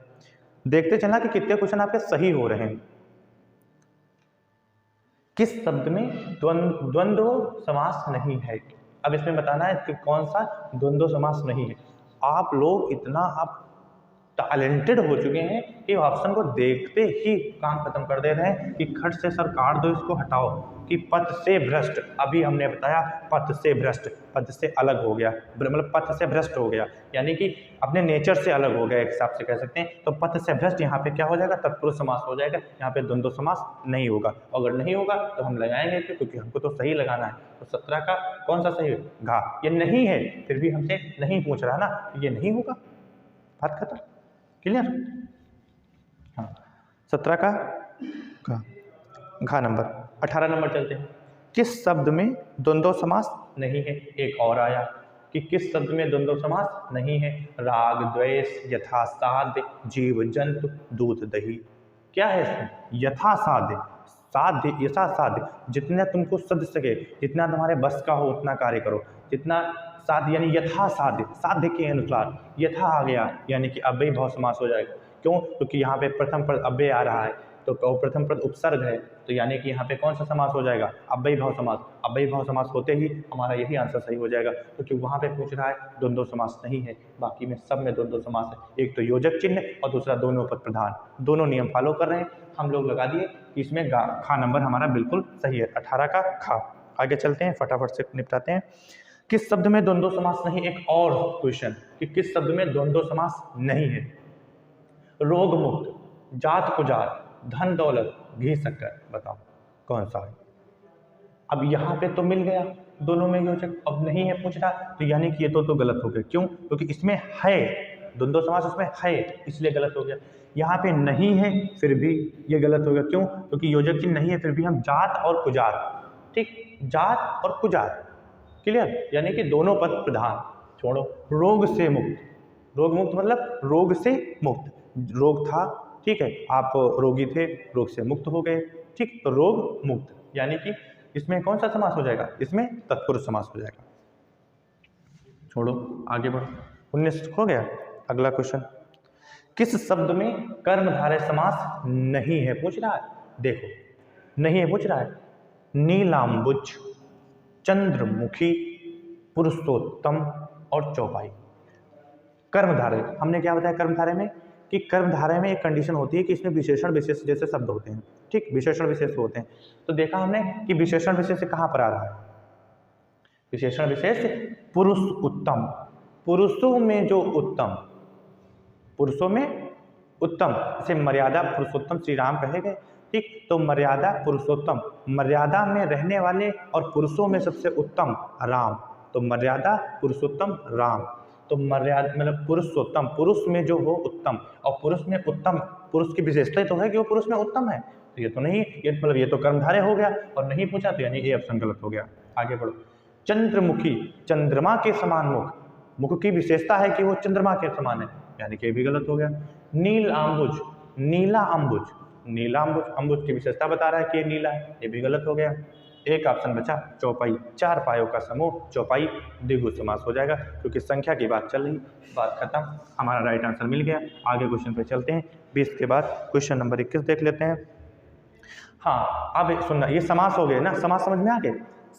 देखते चलना कि कितने क्वेश्चन आपके सही हो रहे हैं। किस शब्द में द्वंद्व समास नहीं है? अब इसमें बताना है कि कौन सा द्वंद्व समास नहीं है। आप लोग इतना आप टैलेंटेड हो चुके हैं कि ऑप्शन को देखते ही काम खत्म कर दे रहे हैं कि खट से सर काट दो, इसको हटाओ, कि पथ से भ्रष्ट, अभी हमने बताया पथ से भ्रष्ट, पथ से अलग हो गया, मतलब पथ से भ्रष्ट हो गया, यानी कि अपने नेचर से अलग हो गया, एक हिसाब से कह सकते हैं। तो पथ से भ्रष्ट यहाँ पे क्या हो जाएगा? तत्पुरुष समास हो जाएगा, यहाँ पे द्वंद्व समास नहीं होगा। अगर नहीं होगा तो हम लगाएंगे, क्योंकि हमको तो सही लगाना है। तो 17 का कौन सा सही? घा। ये नहीं है, फिर भी हमसे नहीं पूछ रहा ना, ये नहीं होगा, बात खत्म, क्लियर? हाँ, 17 का घा नंबर। 18 नंबर चलते हैं, किस शब्द में द्वंद्व समास नहीं है? एक और आया कि किस शब्द में द्वंद्व समास नहीं है? राग द्वेष, यथासाध्य, जीव जंतु, दूध दही। क्या है इसमें? यथासाध्य, साध्य, यथासाध्य, जितना तुमको सद सके, जितना तुम्हारे बस का हो उतना कार्य करो, जितना साध्य, यानी यथा साध्य, साध्य के अनुसार, यथा आ गया यानी कि अव्ययी भाव समास हो जाएगा। क्यों? क्योंकि यहाँ पे प्रथम पद अव्यय आ रहा है, तो प्रथम पद उपसर्ग है, तो यानी कि यहाँ पे कौन सा समास हो जाएगा? अव्ययी भाव समास। अव्ययी भाव समास होते ही हमारा यही आंसर सही हो जाएगा, क्योंकि वहाँ पे पूछ रहा है द्वंद्व समास नहीं है, बाकी में सब में द्वंद्व समास है। एक तो योजक चिन्ह और दूसरा दोनों पद प्रधान, दोनों नियम फॉलो कर रहे हैं। हम लोग लगा दिए कि इसमें खा नंबर हमारा बिल्कुल सही है, 18 का खा। आगे चलते हैं, फटाफट से निपटाते हैं। किस शब्द में द्वंद्व समास नहीं? एक और क्वेश्चन कि किस शब्द में द्वंद्व समास नहीं है? रोग मुक्त, जात कुजात, धन दौलत, घी शक्कर, बताओ कौन सा है? अब यहाँ पे तो मिल गया दोनों में योजक, अब नहीं है पूछ रहा, तो यानी कि ये तो गलत हो गया। क्यों? क्योंकि इसमें है द्वंद्व समास, उसमें है, इसलिए गलत हो गया। यहाँ पे नहीं है फिर भी ये गलत हो गया। क्यों? क्योंकि योजक चिन्ह नहीं है, फिर भी हम जात और कुजात, ठीक, जात और कुजात, क्लियर, यानी कि दोनों पद प्रधान। छोड़ो, रोग से मुक्त, रोग मुक्त मतलब रोग से मुक्त, रोग था, ठीक है, आप रोगी थे, रोग से मुक्त हो गए, ठीक, तो रोग मुक्त, यानी कि इसमें कौन सा समास हो जाएगा, इसमें तत्पुरुष समास हो जाएगा। छोड़ो आगे बढ़ो, 19 हो गया। अगला क्वेश्चन, किस शब्द में कर्मधारय समास नहीं है पूछ रहा है, देखो नहीं है पूछ रहा है, नीलांबुज, चंद्रमुखी, पुरुषोत्तम और चौपाई। कर्मधारय, हमने क्या बताया कर्मधारय में, कि कर्मधारय में एक कंडीशन होती है कि इसमें विशेषण विशेष जैसे शब्द होते हैं, ठीक, विशेषण विशेष होते हैं। तो देखा हमने कि विशेषण विशेष कहाँ पर आ रहा है, विशेषण विशेष पुरुष उत्तम, पुरुषों में जो उत्तम, पुरुषों में उत्तम, इसे मर्यादा पुरुषोत्तम श्री राम कहे गए, ठीक, तो मर्यादा पुरुषोत्तम, मर्यादा में रहने वाले और पुरुषों में सबसे उत्तम राम, तो मर्यादा पुरुषोत्तम राम, तो मर्यादा मतलब पुरुषोत्तम, पुरुष में जो हो उत्तम, और पुरुष में उत्तम, पुरुष की विशेषता तो है कि वो पुरुष में उत्तम है, तो ये तो नहीं, ये मतलब ये तो कर्मधारय हो गया और नहीं पूछा, तो यानी ये ऑप्शन गलत हो गया। आगे बढ़ो, चंद्रमुखी, चंद्रमा के समान मुख, मुख की विशेषता है कि वो चंद्रमा के समान है, यानी कि ये भी गलत हो गया। नील अम्बुज, नीला अम्बुज, नीला अम्बुज, अम्बुज की विशेषता बता रहा है कि ये नीला है, ये भी गलत हो गया। एक ऑप्शन बचा चौपाई, चार पायों का समूह चौपाई, द्विगु समास हो जाएगा, क्योंकि संख्या की बात चल रही, बात खत्म, हमारा राइट आंसर मिल गया। आगे क्वेश्चन पे चलते हैं, 20 के बाद क्वेश्चन नंबर 21 देख लेते हैं। हाँ अब सुनना, ये समास हो गए ना, समास समझ में आ गए,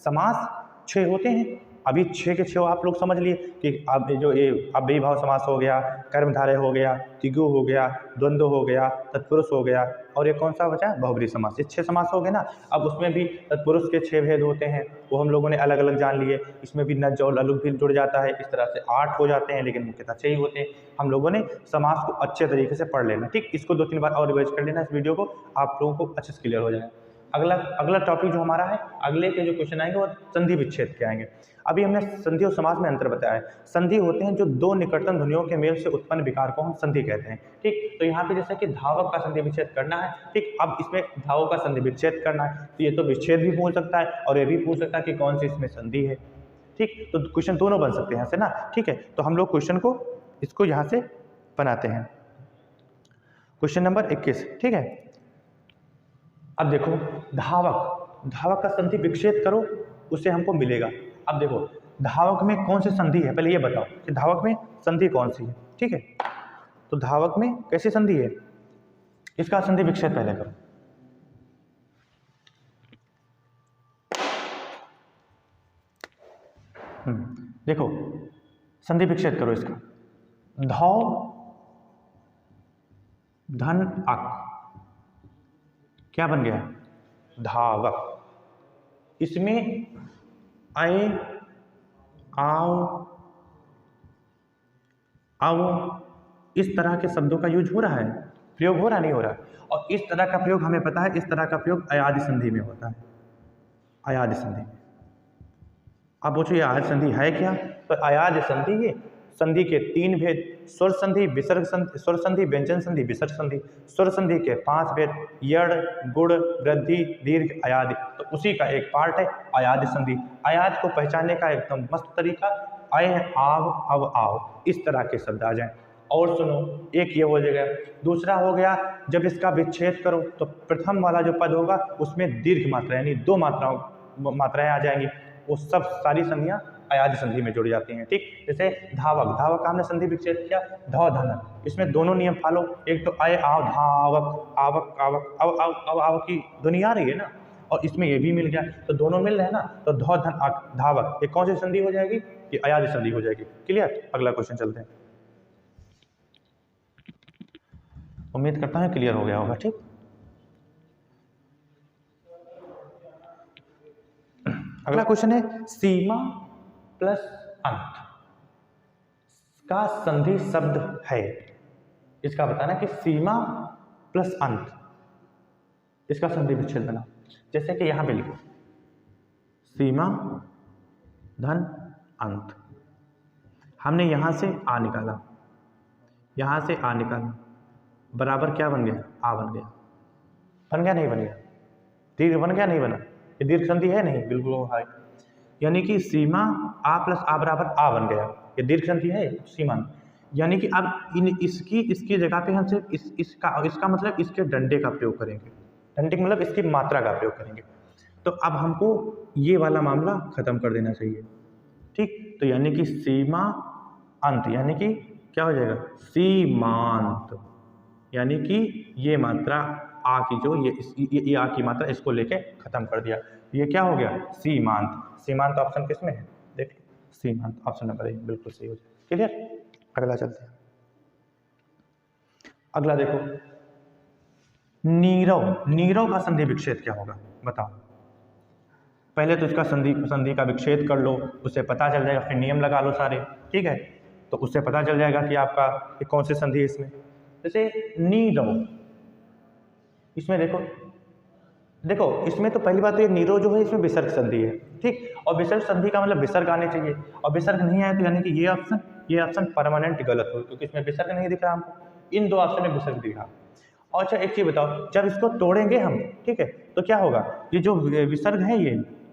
समास 6 होते हैं, अभी 6 के 6 आप लोग समझ लिए कि अब जो ये अव्ययी भाव समास हो गया, कर्मधारय हो गया, द्विगु हो गया, द्वंद्व हो गया, तत्पुरुष हो गया, और ये कौन सा बचा बहुब्रीहि समास, ये 6 समास हो गए ना। अब उसमें भी तत्पुरुष के 6 भेद होते हैं, वो हम लोगों ने अलग अलग जान लिए, इसमें भी नज और अलग भी जुड़ जाता है, इस तरह से 8 हो जाते हैं, लेकिन मुख्यतः 6 ही होते हैं। हम लोगों ने समास को अच्छे तरीके से पढ़ लेना, ठीक, इसको 2-3 बार और रिवाइज कर लेना, इस वीडियो को आप लोगों को अच्छे से क्लियर हो जाएगा। अगला टॉपिक जो हमारा है, अगले के जो क्वेश्चन आएंगे वो संधि विच्छेद के आएंगे। अभी हमने संधि और समास में अंतर बताया है। संधि होते हैं जो दो निकटतम ध्वनियों के मेल से उत्पन्न विकार को हम संधि कहते हैं, ठीक, तो यहाँ पे जैसे कि धावक का संधि विच्छेद करना है, ठीक, अब इसमें धावक का संधि विच्छेद करना है, तो ये तो विच्छेद भी पूछ सकता है और ये भी पूछ सकता है कि कौन सी इसमें संधि है, ठीक, तो क्वेश्चन दोनों बन सकते हैं यहाँ से ना, ठीक है। तो हम लोग क्वेश्चन को इसको यहाँ से बनाते हैं, क्वेश्चन नंबर 21, ठीक है। अब देखो धावक का संधि विच्छेद करो, उससे हमको मिलेगा। अब देखो धावक में कौन सी संधि है, पहले ये बताओ कि धावक में संधि कौन सी है, ठीक है। तो धावक में कैसी संधि है, इसका संधि विच्छेद पहले करो। देखो संधि विच्छेद करो इसका, धौ धन अक, क्या बन गया धावक, इसमें आए आओ आओ इस तरह के शब्दों का यूज हो रहा है, प्रयोग हो रहा नहीं हो रहा, और इस तरह का प्रयोग हमें पता है, इस तरह का प्रयोग अयादि संधि में होता है, अयादि संधि। अब पूछो ये अयादि संधि है क्या, तो अयादि संधि ये संधि के 3 भेद, स्वर संधि, विसर्ग संधि, स्वर संधि, व्यंजन संधि, विसर्ग संधि। स्वर संधि के 5 भेद, यड़, गुड़, वृद्धि, दीर्घ, अयादि, तो उसी का एक पार्ट है अयादि संधि। अयाद को पहचानने का एकदम मस्त तरीका, अय आव अव आव, इस तरह के शब्द आ जाएं। और सुनो, एक ये हो जाएगा, दूसरा हो गया जब इसका विच्छेद करो तो प्रथम वाला जो पद होगा उसमें दीर्घ मात्रा यानी 2 मात्राएं आ जाएंगी, वो सब सारी संधियां अयादि संधि में जुड़ जाती हैं, ठीक। जैसे धावक का हमने संधि विच्छेद किया, धौ धन, इसमें दोनों नियम फॉलो, एक तो अय आव धावक, आवक आवक अव आव की ध्वनि आ रही है ना, और इसमें ये भी मिल गया, तो दोनों मिल रहे हैं ना, तो धौ धन अक धावक, ये कौन सी संधि हो जाएगी, ये अयादि संधि हो जाएगी। क्लियर, अगला क्वेश्चन चलते हैं, उम्मीद करता हूं क्लियर हो गया होगा, ठीक। अगला क्वेश्चन है सीमा प्लस अंत का संधि शब्द है, इसका बताना कि सीमा प्लस अंत, इसका संधि विच्छेद बना। जैसे कि यहां पे लिखो सीमा धन अंत, हमने यहां से आ निकाला, यहां से आ निकाला, बराबर क्या बन गया, आ बन गया, बन गया नहीं बन गया, दीर्घ बन गया नहीं बना, ये दीर्घ संधि है नहीं, बिल्कुल है, यानी कि सीमा आ प्लस आ बराबर आ बन गया, ये दीर्घ संधि है सीमा, यानी कि अब इसकी जगह पे हम सिर्फ इसका मतलब इसके डंडे का प्रयोग करेंगे, डंटिक मतलब इसकी मात्रा का प्रयोग करेंगे। तो अब हमको ये वाला मामला खत्म कर देना चाहिए, ठीक। तो यानी कि सीमा अंत, यानी कि क्या हो जाएगा, सीमांत, यानी कि ये मात्रा आ की जो ये आ की मात्रा, इसको लेके खत्म कर दिया, ये क्या हो गया, सीमांत। सीमांत ऑप्शन किस में है, देखिए सीमांत ऑप्शन नंबर ए बिल्कुल सही हो जाए। क्लियर, अगला चलते हैं। अगला देखो, नीरव। नीरव का संधि विच्छेद क्या होगा, बताओ। पहले तो इसका संधि का विच्छेद कर लो, उससे पता चल जाएगा, फिर नियम लगा लो सारे, ठीक है। तो उससे पता चल जाएगा कि आपका ये कौन सी संधि है इसमें। जैसे नीरव, इसमें देखो इसमें तो पहली बात तो ये नीरो जो है इसमें विसर्ग संधि है, ठीक। और विसर्ग संधि का मतलब विसर्ग आने चाहिए, और विसर्ग नहीं आया तो यानी कि ये ऑप्शन परमानेंट गलत हो, क्योंकि इसमें विसर्ग नहीं दिख रहा हमको, इन दो ऑप्शन में विसर्ग दिख रहा। और अच्छा एक चीज बताओ, जब इसको तोड़ेंगे हम, ठीक है, तो क्या होगा, ये जो विसर्ग है,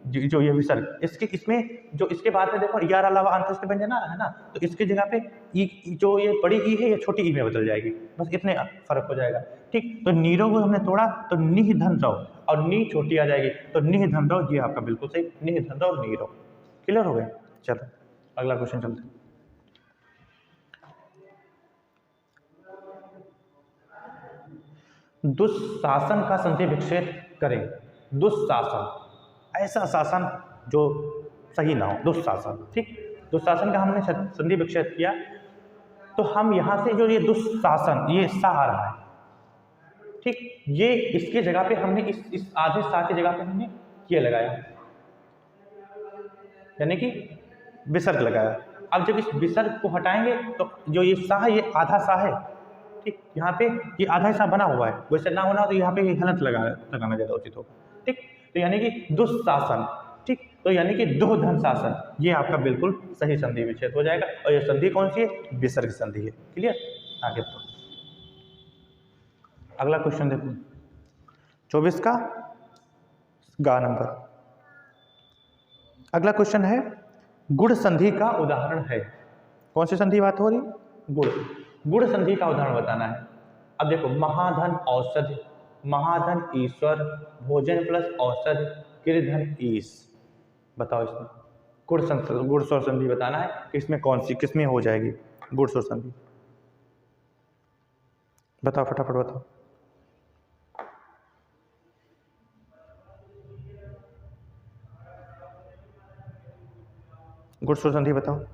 जो ये विसर्ग, इसमें जो इसके बाद में देखो यार अलावा अंतस्थ व्यंजन आ रहा है ना, तो इसकी जगह पे ई, जो ये बड़ी ई है ये छोटी ई में बदल जाएगी, बस इतने फर्क हो जाएगा, ठीक। तो नीरो को हमने तोड़ा तो निह धन रव, और नी छोटी आ जाएगी, तो निह धन रव, ये आपका बिल्कुल सही, निह धन रव नीरो। क्लियर हो गया, चलो अगला क्वेश्चन चलते हैं। दुःशासन का संधि विच्छेद करें। दुःशासन, ऐसा शासन जो सही ना हो, दुःशासन, ठीक। दुःशासन का हमने संधि विच्छेद किया, तो हम यहाँ से जो ये दुःशासन, ये सा आ रहा है, ठीक, ये इसकी जगह पे हमने इस आधे सा की जगह पे हमने ये लगाया, यानी कि विसर्ग लगाया। अब जब इस विसर्ग को हटाएंगे तो जो ये सा है, ये आधा सा है, ठीक। यहाँ पे ये आधा सा बना हुआ है, वैसे ना होना तो यहाँ पे हलंत लगाना ज़्यादा उचित होगा, ठीक। तो यानी कि दुःशासन, ठीक। तो यानी कि दो धन शासन, ये आपका बिल्कुल सही संधि विच्छेद हो जाएगा, और ये संधि कौन सी है, विसर्ग संधि है। क्लियर, आगे तो अगला क्वेश्चन देखो, 24 का गा नंबर। अगला क्वेश्चन है, गुण संधि का उदाहरण है। कौन सी संधि बात हो रही, गुण संधि का उदाहरण बताना है। अब देखो, महाधन औषधि, महाधन ईश्वर, भोजन प्लस औषधि, गिरधन ईश, बताओ इसमें गुण स्वर संधि बताना है कि इसमें कौन सी, किसमें हो जाएगी गुण स्वर संधि, बताओ फटाफट बताओ। गुण स्वर संधि बताओ।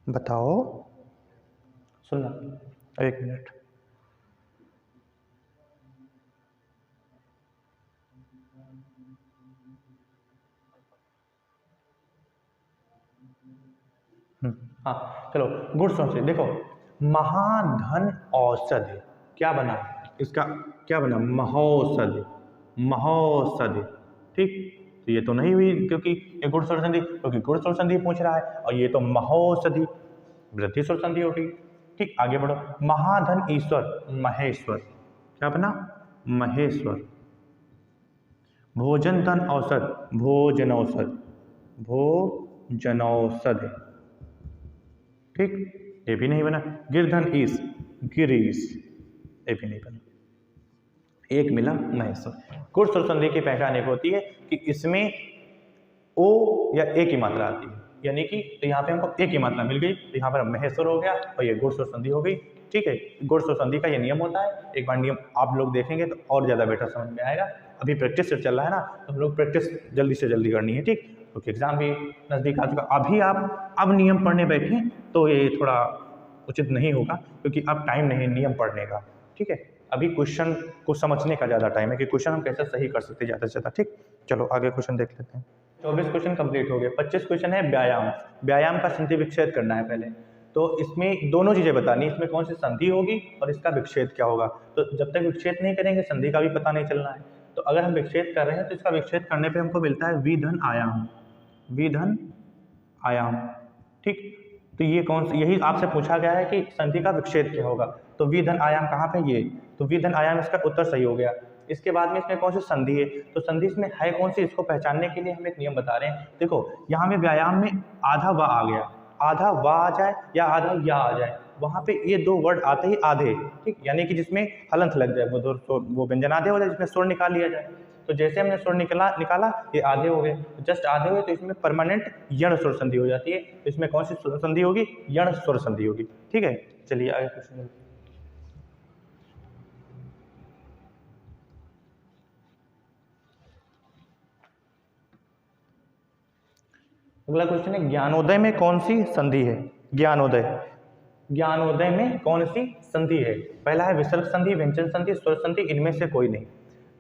बताओ, सुनना, एक मिनट। हाँ चलो, गुड सोच, देखो महाधन औषधि क्या बना, इसका क्या बना, महौषधि, महौषधि, ठीक। तो ये तो नहीं हुई क्योंकि ये गुण स्वर संधि, क्योंकि गुण स्वर संधि पूछ रहा है, और ये तो महौषधि, वृद्धि स्वर संधि होगी, ठीक। आगे बढ़ो, महाधन ईश्वर, महेश्वर, क्या बना, महेश्वर। भोजन धन औषध, भोजनौषध, भोजनौषधि, ठीक, ये भी नहीं बना। गिरधन ईश, गिरीश, ये भी नहीं बना, एक मिला महेश्वर। गुण स्वर संधि की पहचान एक होती है कि इसमें ओ या ए की मात्रा आती है, यानी कि तो यहाँ पे हमको ए की मात्रा मिल गई, तो यहाँ पर महेश्वर हो गया, और ये गुण स्वर संधि हो गई, ठीक है। गुण स्वर संधि का ये नियम होता है, एक बार नियम आप लोग देखेंगे तो और ज़्यादा बेटर समझ में आएगा। अभी प्रैक्टिस से चल रहा है ना, तो हम लोग प्रैक्टिस जल्दी से जल्दी करनी है, ठीक, क्योंकि एग्जाम भी नज़दीक आ चुका। अभी आप अब नियम पढ़ने बैठें तो ये थोड़ा उचित नहीं होगा, क्योंकि अब टाइम नहीं नियम पढ़ने का, ठीक है। अभी क्वेश्चन को समझने का ज़्यादा टाइम है कि क्वेश्चन हम कैसे सही कर सकते हैं ज़्यादा से ज़्यादा, ठीक। चलो आगे क्वेश्चन देख लेते हैं। 24 क्वेश्चन कंप्लीट हो गए। 25 क्वेश्चन है व्यायाम। व्यायाम का संधि विच्छेद करना है पहले, तो इसमें दोनों चीज़ें बतानी, इसमें कौन सी संधि होगी और इसका विच्छेद क्या होगा। तो जब तक विच्छेद नहीं करेंगे संधि का भी पता नहीं चलना है। तो अगर हम विच्छेद कर रहे हैं तो इसका विच्छेद करने पर हमको मिलता है विधन आयाम, विधन आयाम, ठीक। तो ये कौन सा, यही आपसे पूछा गया है कि संधि का विच्छेद क्या होगा, तो विधन आयाम कहाँ पे, ये तो विधन आयाम इसका उत्तर सही हो गया। इसके बाद में इसमें कौन सी संधि है, तो संधि इसमें है कौन सी, इसको पहचानने के लिए हम एक नियम बता रहे हैं। देखो यहाँ में व्यायाम में आधा व आ गया, आधा व आ जाए या आधा या आ जाए, वहाँ पे ये दो वर्ड आते ही आधे, ठीक, यानी कि जिसमें हलंत लग जाए वो व्यंजन आधे हो जाए, जिसमें स्वर निकाल लिया जाए। तो जैसे हमने स्वर निकाला ये आधे हो गए, जस्ट आधे हुए, तो इसमें परमानेंट यण स्वर संधि हो जाती है। तो इसमें कौन सी स्वर संधि होगी, यण स्वर संधि होगी, ठीक है। चलिए आगे क्वेश्चन। अगला क्वेश्चन है ज्ञानोदय में कौन सी संधि है। ज्ञानोदय में कौन सी संधि है। पहला है विसर्ग संधि, व्यंजन संधि, स्वर संधि, इनमें से कोई नहीं।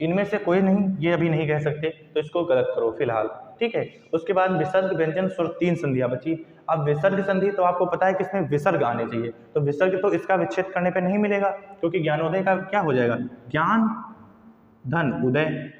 इनमें से कोई नहीं ये अभी नहीं कह सकते, तो इसको गलत करो फिलहाल, ठीक है। उसके बाद विसर्ग, व्यंजन, स्वर, 3 संधियां बची। अब विसर्ग संधि तो आपको पता है कि इसमें विसर्ग आने चाहिए, तो विसर्ग तो इसका विच्छेद करने पे नहीं मिलेगा, क्योंकि ज्ञानोदय का क्या हो जाएगा, ज्ञान धन उदय,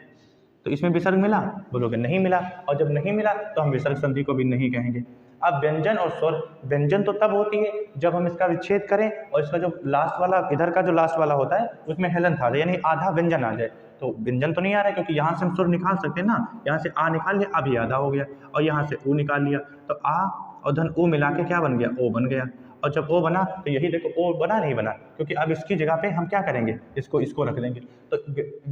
तो इसमें विसर्ग मिला, बोलोगे नहीं मिला, और जब नहीं मिला तो हम विसर्ग संधि को भी नहीं कहेंगे। अब व्यंजन और स्वर, व्यंजन तो तब होती है जब हम इसका विच्छेद करें और इसका जो लास्ट वाला, इधर का जो लास्ट वाला होता है उसमें हेलंत आ जाए, यानी आधा व्यंजन आ जाए। तो व्यंजन तो नहीं आ रहा है, क्योंकि यहाँ से हम स्वर निकाल सकते हैं ना, यहाँ से आ निकाल लिया, अब ये आधा हो गया, और यहाँ से ऊ निकाल लिया, तो आ और धन ऊ मिला के क्या बन गया, ओ बन गया। और जब ओ बना तो यही देखो ओ बना नहीं बना, क्योंकि अब इसकी जगह पे हम क्या करेंगे, इसको रख देंगे, तो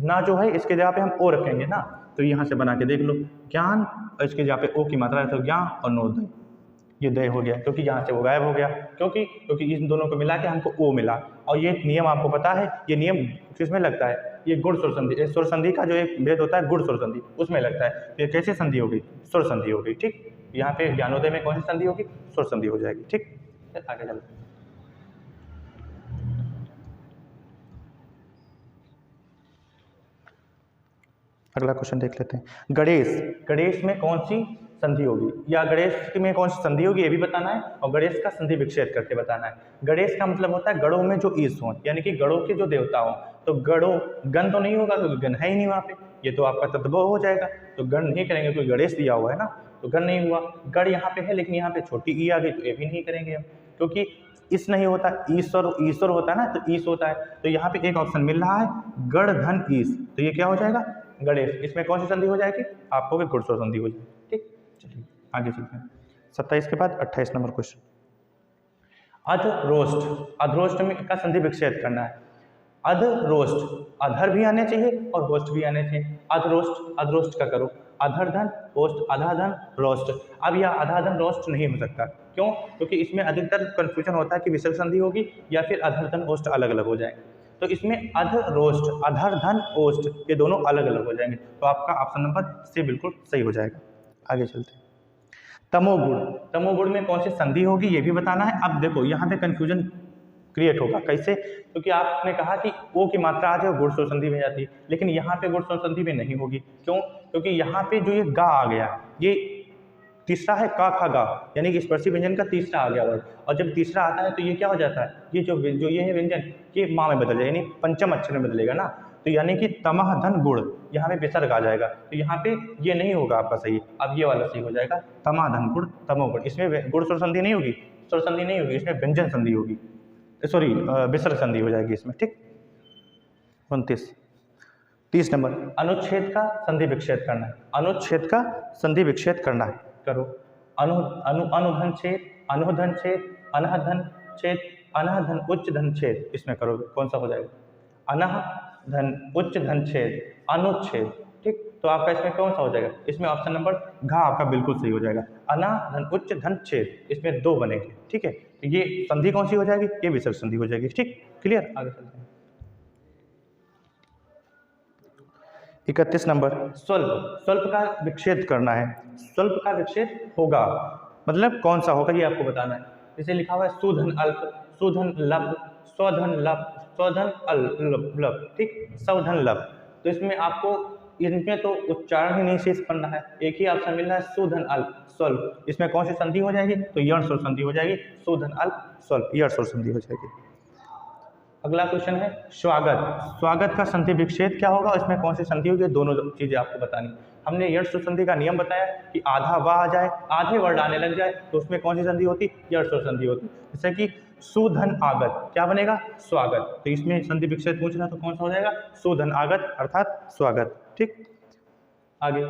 ना जो है इसके जगह पे हम ओ रखेंगे ना, तो यहाँ से बना के देख लो, ज्ञान और इसके जगह पे ओ की मात्रा है, तो ज्ञान और नोदय, ये दय हो गया, क्योंकि यहाँ से वो गायब हो गया, क्योंकि इन दोनों को मिला के हमको ओ मिला। और ये नियम आपको पता है, ये नियम किसमें लगता है, ये गुण स्वर संधि, स्वर संधि का जो एक भेद होता है गुण स्वर संधि, उसमें लगता है। तो ये कैसे संधि होगी, स्वर संधि होगी, ठीक। यहाँ पे ज्ञानोदय में कौन सी संधि होगी, स्वर संधि हो जाएगी, ठीक। आगे चलते हैं। अगला क्वेश्चन देख लेते हैं। गणेश में कौन सी संधि होगी, या गणेश में कौन सी संधि होगी ये भी बताना है, और गणेश का संधि विच्छेद करके बताना है। गणेश का मतलब होता है गणों में जो ईश हो, यानी कि गणों के जो देवता हो, तो गणों, गण तो नहीं होगा क्योंकि गण है ही नहीं वहाँ पे, ये तो आपका तद्भव हो जाएगा, तो गण नहीं करेंगे, क्योंकि गणेश दिया हुआ है ना, तो गण नहीं हुआ। गण यहाँ पे है लेकिन यहाँ पे छोटी ई आ गई, तो ये भी नहीं करेंगे हम, क्योंकि इस नहीं होता, ईश्वर होता है ना, तो ईश होता है, तो यहाँ पे एक ऑप्शन मिल रहा है गण धन ईश, तो ये क्या हो जाएगा, गणेश। इसमें कौन सी संधि हो जाएगी, आपको भी गुण स्वर संधि हो जाएगी, ठीक। चलिए आगे चलते हैं। 27 के बाद 28 नंबर क्वेश्चन। अधरोष्ट में का संधि विच्छेद करना है। अधरोष्ट, अधर भी आने चाहिए और रोष्ट भी आने चाहिए। अधरोष्ट का करो, अधर धन ओष्ट, आधा धन रोष्ट। अब यह आधा धन रोष्ट नहीं हो सकता, क्यों, क्योंकि इसमें अधिकतर कंफ्यूजन होता है कि विसर्ग संधि होगी या फिर अधर धन ओष्ट अलग अलग हो जाएंगे, तो इसमें अधरोष्ट, अधर धन ओष्ट, ये दोनों अलग अलग हो जाएंगे, तो आपका ऑप्शन नंबर सी बिल्कुल सही हो जाएगा। आगे चलते हैं। तमोगुण में कौन सी संधि होगी ये भी बताना है। अब देखो यहाँ पे कंफ्यूजन क्रिएट होगा, कैसे, क्योंकि आपने कहा कि ओ की मात्रा आ जाए गुण स्वर संधि में जाती है, लेकिन यहाँ पे गुण स्वर संधि में नहीं होगी, क्यों, क्योंकि यहाँ पे जो ये गा आ गया, ये तीसरा है का खा गा, यानी कि स्पर्शी व्यंजन का तीसरा आ गया वर्ड, और जब तीसरा आता है तो ये क्या हो जाता है, ये जो ये है व्यंजन, ये माँ में बदल जाएगा, यानी पंचम अक्षर में बदलेगा ना, तो यानी कि तमह धन गुण, यहाँ पे विसर्ग आ जाएगा, तो यहाँ पे ये नहीं होगा आपका सही, अब ये वाला सही हो जाएगा, तमह धन गुण तमोगुण। इसमें गुण स्वर संधि नहीं होगी, स्वर संधि नहीं होगी, इसमें व्यंजन संधि होगी, सॉरी विसर्ग संधि हो जाएगी इसमें, ठीक। 30 नंबर, अनुच्छेद का संधि विच्छेद करना है। अनुच्छेद का संधि विच्छेद करना है, करो। अनुधन छेद, अनुधन छेद, अनहधन छेद, अनहधन उच्च धन छेद, इसमें करो, कौन सा हो जाएगा, अनह धन उच्च धन छेद, अनुच्छेद, ठीक। तो आपका इसमें कौन सा हो जाएगा, इसमें ऑप्शन नंबर घ आपका बिल्कुल सही हो जाएगा, अना धन उच्च धन छेद, इसमें 2 बनेंगे, ठीक है। तो ये संधि कौन सी हो जाएगी, ये विसर्ग संधि हो जाएगी, ठीक, क्लियर। आगे चलते हैं। 31 नंबर, स्वल्प का विच्छेद करना है। स्वल्प का विच्छेद होगा, मतलब कौन सा होगा ये आपको बताना है। जैसे लिखा हुआ है सुधन अल्प, सुधन लब, स्वधन लब, स्वधन लब, ठीक, सवधन लब। तो इसमें आपको इनमें तो उच्चारण ही नहीं शेष पढ़ना है, एक ही ऑप्शन मिल रहा है सुधन अल्प स्वल्प, इसमें कौन सी संधि हो जाएगी, तो यण स्वर संधि हो जाएगी, सुधन अल्प स्वल्प, यण स्वर संधि हो जाएगी। अगला क्वेश्चन है स्वागत। स्वागत का संधि विच्छेद क्या होगा, इसमें कौन सी संधि होगी, दोनों चीजें आपको बतानी। हमने यश संधि का नियम बताया कि आधा वा आ जाए, आधे वर्ड आने लग जाए तो उसमें कौन सी संधि होती, यश संधि होती। जैसे कि सुधन आगत, क्या बनेगा, स्वागत। तो इसमें संधि विच्छेद पूछना तो कौन सा हो जाएगा, सुधन आगत अर्थात स्वागत। ठीक, आगे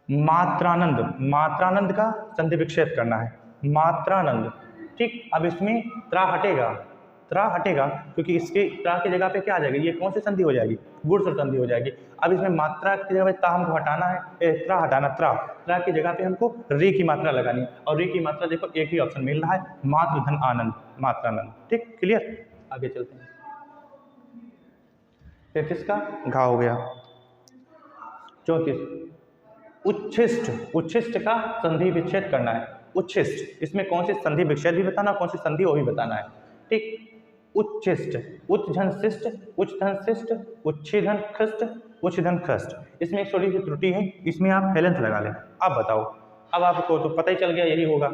मात्रानंद। मात्रानंद का संधि विच्छेद करना है, मात्रानंद। ठीक, अब इसमें त्रा हटेगा, त्रा हटेगा क्योंकि इसके त्रा की जगह पे क्या आ जाएगी, ये कौन सी संधि हो जाएगी, गुण स्वर संधि हो जाएगी। अब इसमें मात्रा की जगह पे ता हमको हटाना है, त्रा हटाना, त्रा त्रा की जगह पे हमको री की मात्रा लगानी है, और री की मात्रा देखो एक ही ऑप्शन मिल रहा है, मात्र धन आनंद, मात्रानंद। ठीक, क्लियर, आगे चलते हैं। 33 का घा हो गया। 34 उच्छिष्ट। उच्छिष्ट का संधि विच्छेद करना है, उच्छिष्ट। इसमें कौन सी संधि विच्छेद भी बताना, कौन सी संधि वो भी बताना है। ठीक, उच्छिष्ट, उच्च धन शिष्ट, उच्च धन शिष्ट, उच्छी धन खष्ट, उच्च धन खष्ट। इसमें एक छोटी सी त्रुटि है, इसमें आप हेलेंथ लगा लें। अब बताओ, अब आपको तो पता ही चल गया यही होगा,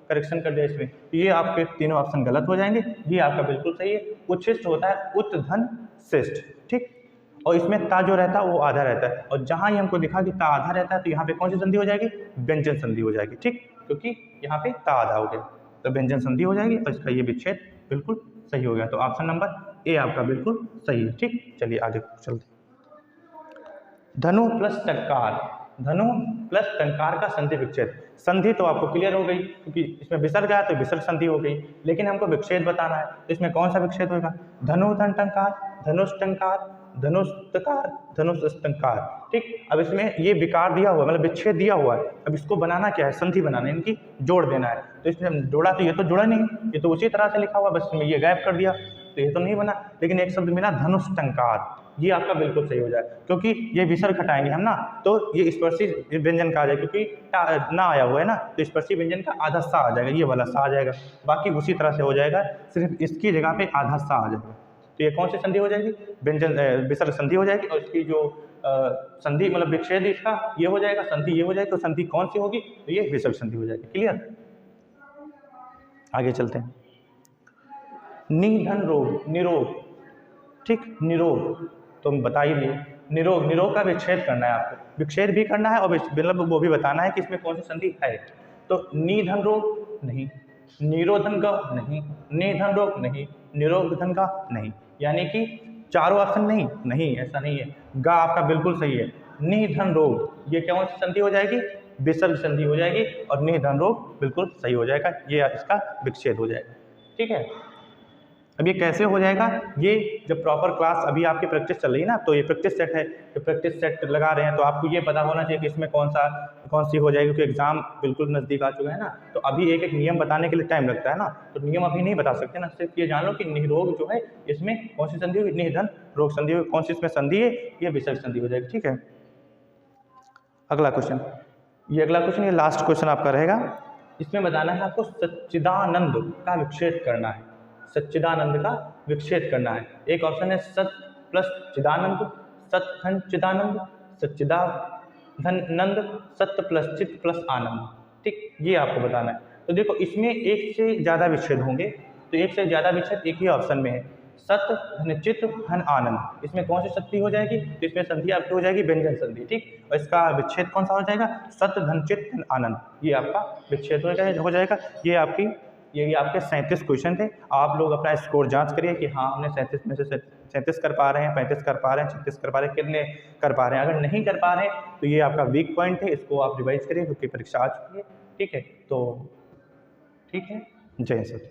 करेक्शन कर दिया इसमें। ये आपके तीनों ऑप्शन गलत हो जाएंगे, ये आपका बिल्कुल सही है। उच्छिष्ट होता है उच्च धन शिष्ट। ठीक, और इसमें ता जो रहता है वो आधा रहता है, और जहां ये हमको दिखा कि ता आधा रहता है तो यहाँ पे कौन सी संधि हो जाएगी, व्यंजन संधि हो जाएगी। ठीक, क्योंकि यहाँ पे ता आधा हो गया तो व्यंजन संधि हो जाएगी, और इसका ये विच्छेद बिल्कुल सही हो गया। तो ऑप्शन नंबर ए आपका बिल्कुल सही है। ठीक, चलिए आगे चलते। धनु प्लस टंकार। धनु प्लस टंकार का संधि विच्छेद। संधि तो आपको क्लियर हो गई क्योंकि इसमें विसर्ग आया तो विसर्ग संधि हो गई, लेकिन हमको विच्छेद बताना है तो इसमें कौन सा विच्छेद होगा, धनु धन टंकार, धनुष टंकार, धनुष्टकार, धनुष्टंकार। ठीक, अब इसमें ये विकार दिया हुआ मतलब विच्छेद दिया हुआ है, अब इसको बनाना क्या है, संधि बनाना है, इनकी जोड़ देना है। तो इसमें जोड़ा तो ये तो जोड़ा नहीं, ये तो उसी तरह से लिखा हुआ, बस इसमें ये गायब कर दिया तो ये तो नहीं बना, लेकिन एक शब्द मिला धनुष्टंकार, ये आपका बिल्कुल सही हो जाए क्योंकि ये विसर्ग हटाएंगे हम ना तो ये स्पर्शी व्यंजन का आ जाएगा, क्योंकि ना आया हुआ है ना तो स्पर्शी व्यंजन का आधा सा आ जाएगा, ये वाला सा आ जाएगा, बाकी उसी तरह से हो जाएगा, सिर्फ इसकी जगह पे आधा सा आ जाएगा। तो ये कौन सी संधि हो जाएगी, व्यंजन विसर्ग संधि हो जाएगी, और इसकी जो संधि मतलब विच्छेद इसका ये हो जाएगा, संधि ये हो जाएगी, तो संधि कौन सी होगी, तो ये विसर्ग संधि हो जाएगी। क्लियर, आगे चलते हैं। निधन रोग, निरोग। ठीक, निरोग तो हम बता ही दिए, निरोग, निरोग का विच्छेद करना है आपको, विच्छेद भी करना है और मतलब वो भी बताना है कि इसमें कौन सी संधि है। तो निधन रोग नहीं, निरोधन का नहीं, निधन रोग नहीं, निरोधन का नहीं, यानी कि चारों ऑप्शन नहीं, नहीं ऐसा नहीं है, गा आपका बिल्कुल सही है। निधन रोग ये कौन सी संधि हो जाएगी, विसर्ग संधि हो जाएगी, और निधन रोग बिल्कुल सही हो जाएगा, ये इसका विच्छेद हो जाएगा। ठीक है, अब ये कैसे हो जाएगा, ये जब प्रॉपर क्लास अभी आपकी प्रैक्टिस चल रही है ना, तो ये प्रैक्टिस सेट है, तो प्रैक्टिस सेट लगा रहे हैं तो आपको ये पता होना चाहिए कि इसमें कौन सी हो जाएगी, क्योंकि एग्जाम बिल्कुल नज़दीक आ चुका है ना, तो अभी एक एक नियम बताने के लिए टाइम लगता है ना, तो नियम अभी नहीं बता सकते ना, सिर्फ ये जान लो कि निरोग जो है इसमें कौन सी संधि होगी, निधन रोग संधि होगी, कौन सी इसमें संधि है, ये विसर्ग संधि हो जाएगी। ठीक है, अगला क्वेश्चन, ये अगला क्वेश्चन ये लास्ट क्वेश्चन आपका रहेगा, इसमें बताना है आपको सच्चिदानंद का विच्छेद करना है, सच्चिदानंद का विच्छेद करना है। एक ऑप्शन है सत प्लस चिदानंद, सत धन चिदानंद, सच्चिदाधन नंद, सत्य प्लस चित्त प्लस आनंद। ठीक, ये आपको बताना है। तो देखो इसमें एक से ज़्यादा विच्छेद होंगे, तो एक से ज़्यादा विच्छेद एक ही ऑप्शन में है, सत्य धन चित्त धन आनंद। इसमें कौन सी संधि हो जाएगी, तो इसमें संधि आपकी हो जाएगी व्यंजन संधि। ठीक, और इसका विच्छेद कौन सा हो जाएगा, सत्य धन चित्त धन आनंद, ये आपका विच्छेद हो जाएगा। ये आपके 37 क्वेश्चन थे। आप लोग अपना स्कोर जांच करिए कि हाँ हमने 37 में से 37 कर पा रहे हैं, 35 कर पा रहे हैं, 36 कर पा रहे हैं, कितने कर पा रहे हैं। अगर नहीं कर पा रहे हैं तो ये आपका वीक पॉइंट है, इसको आप रिवाइज करिए क्योंकि परीक्षा आ चुकी है। ठीक है, तो ठीक है, जय हिंद।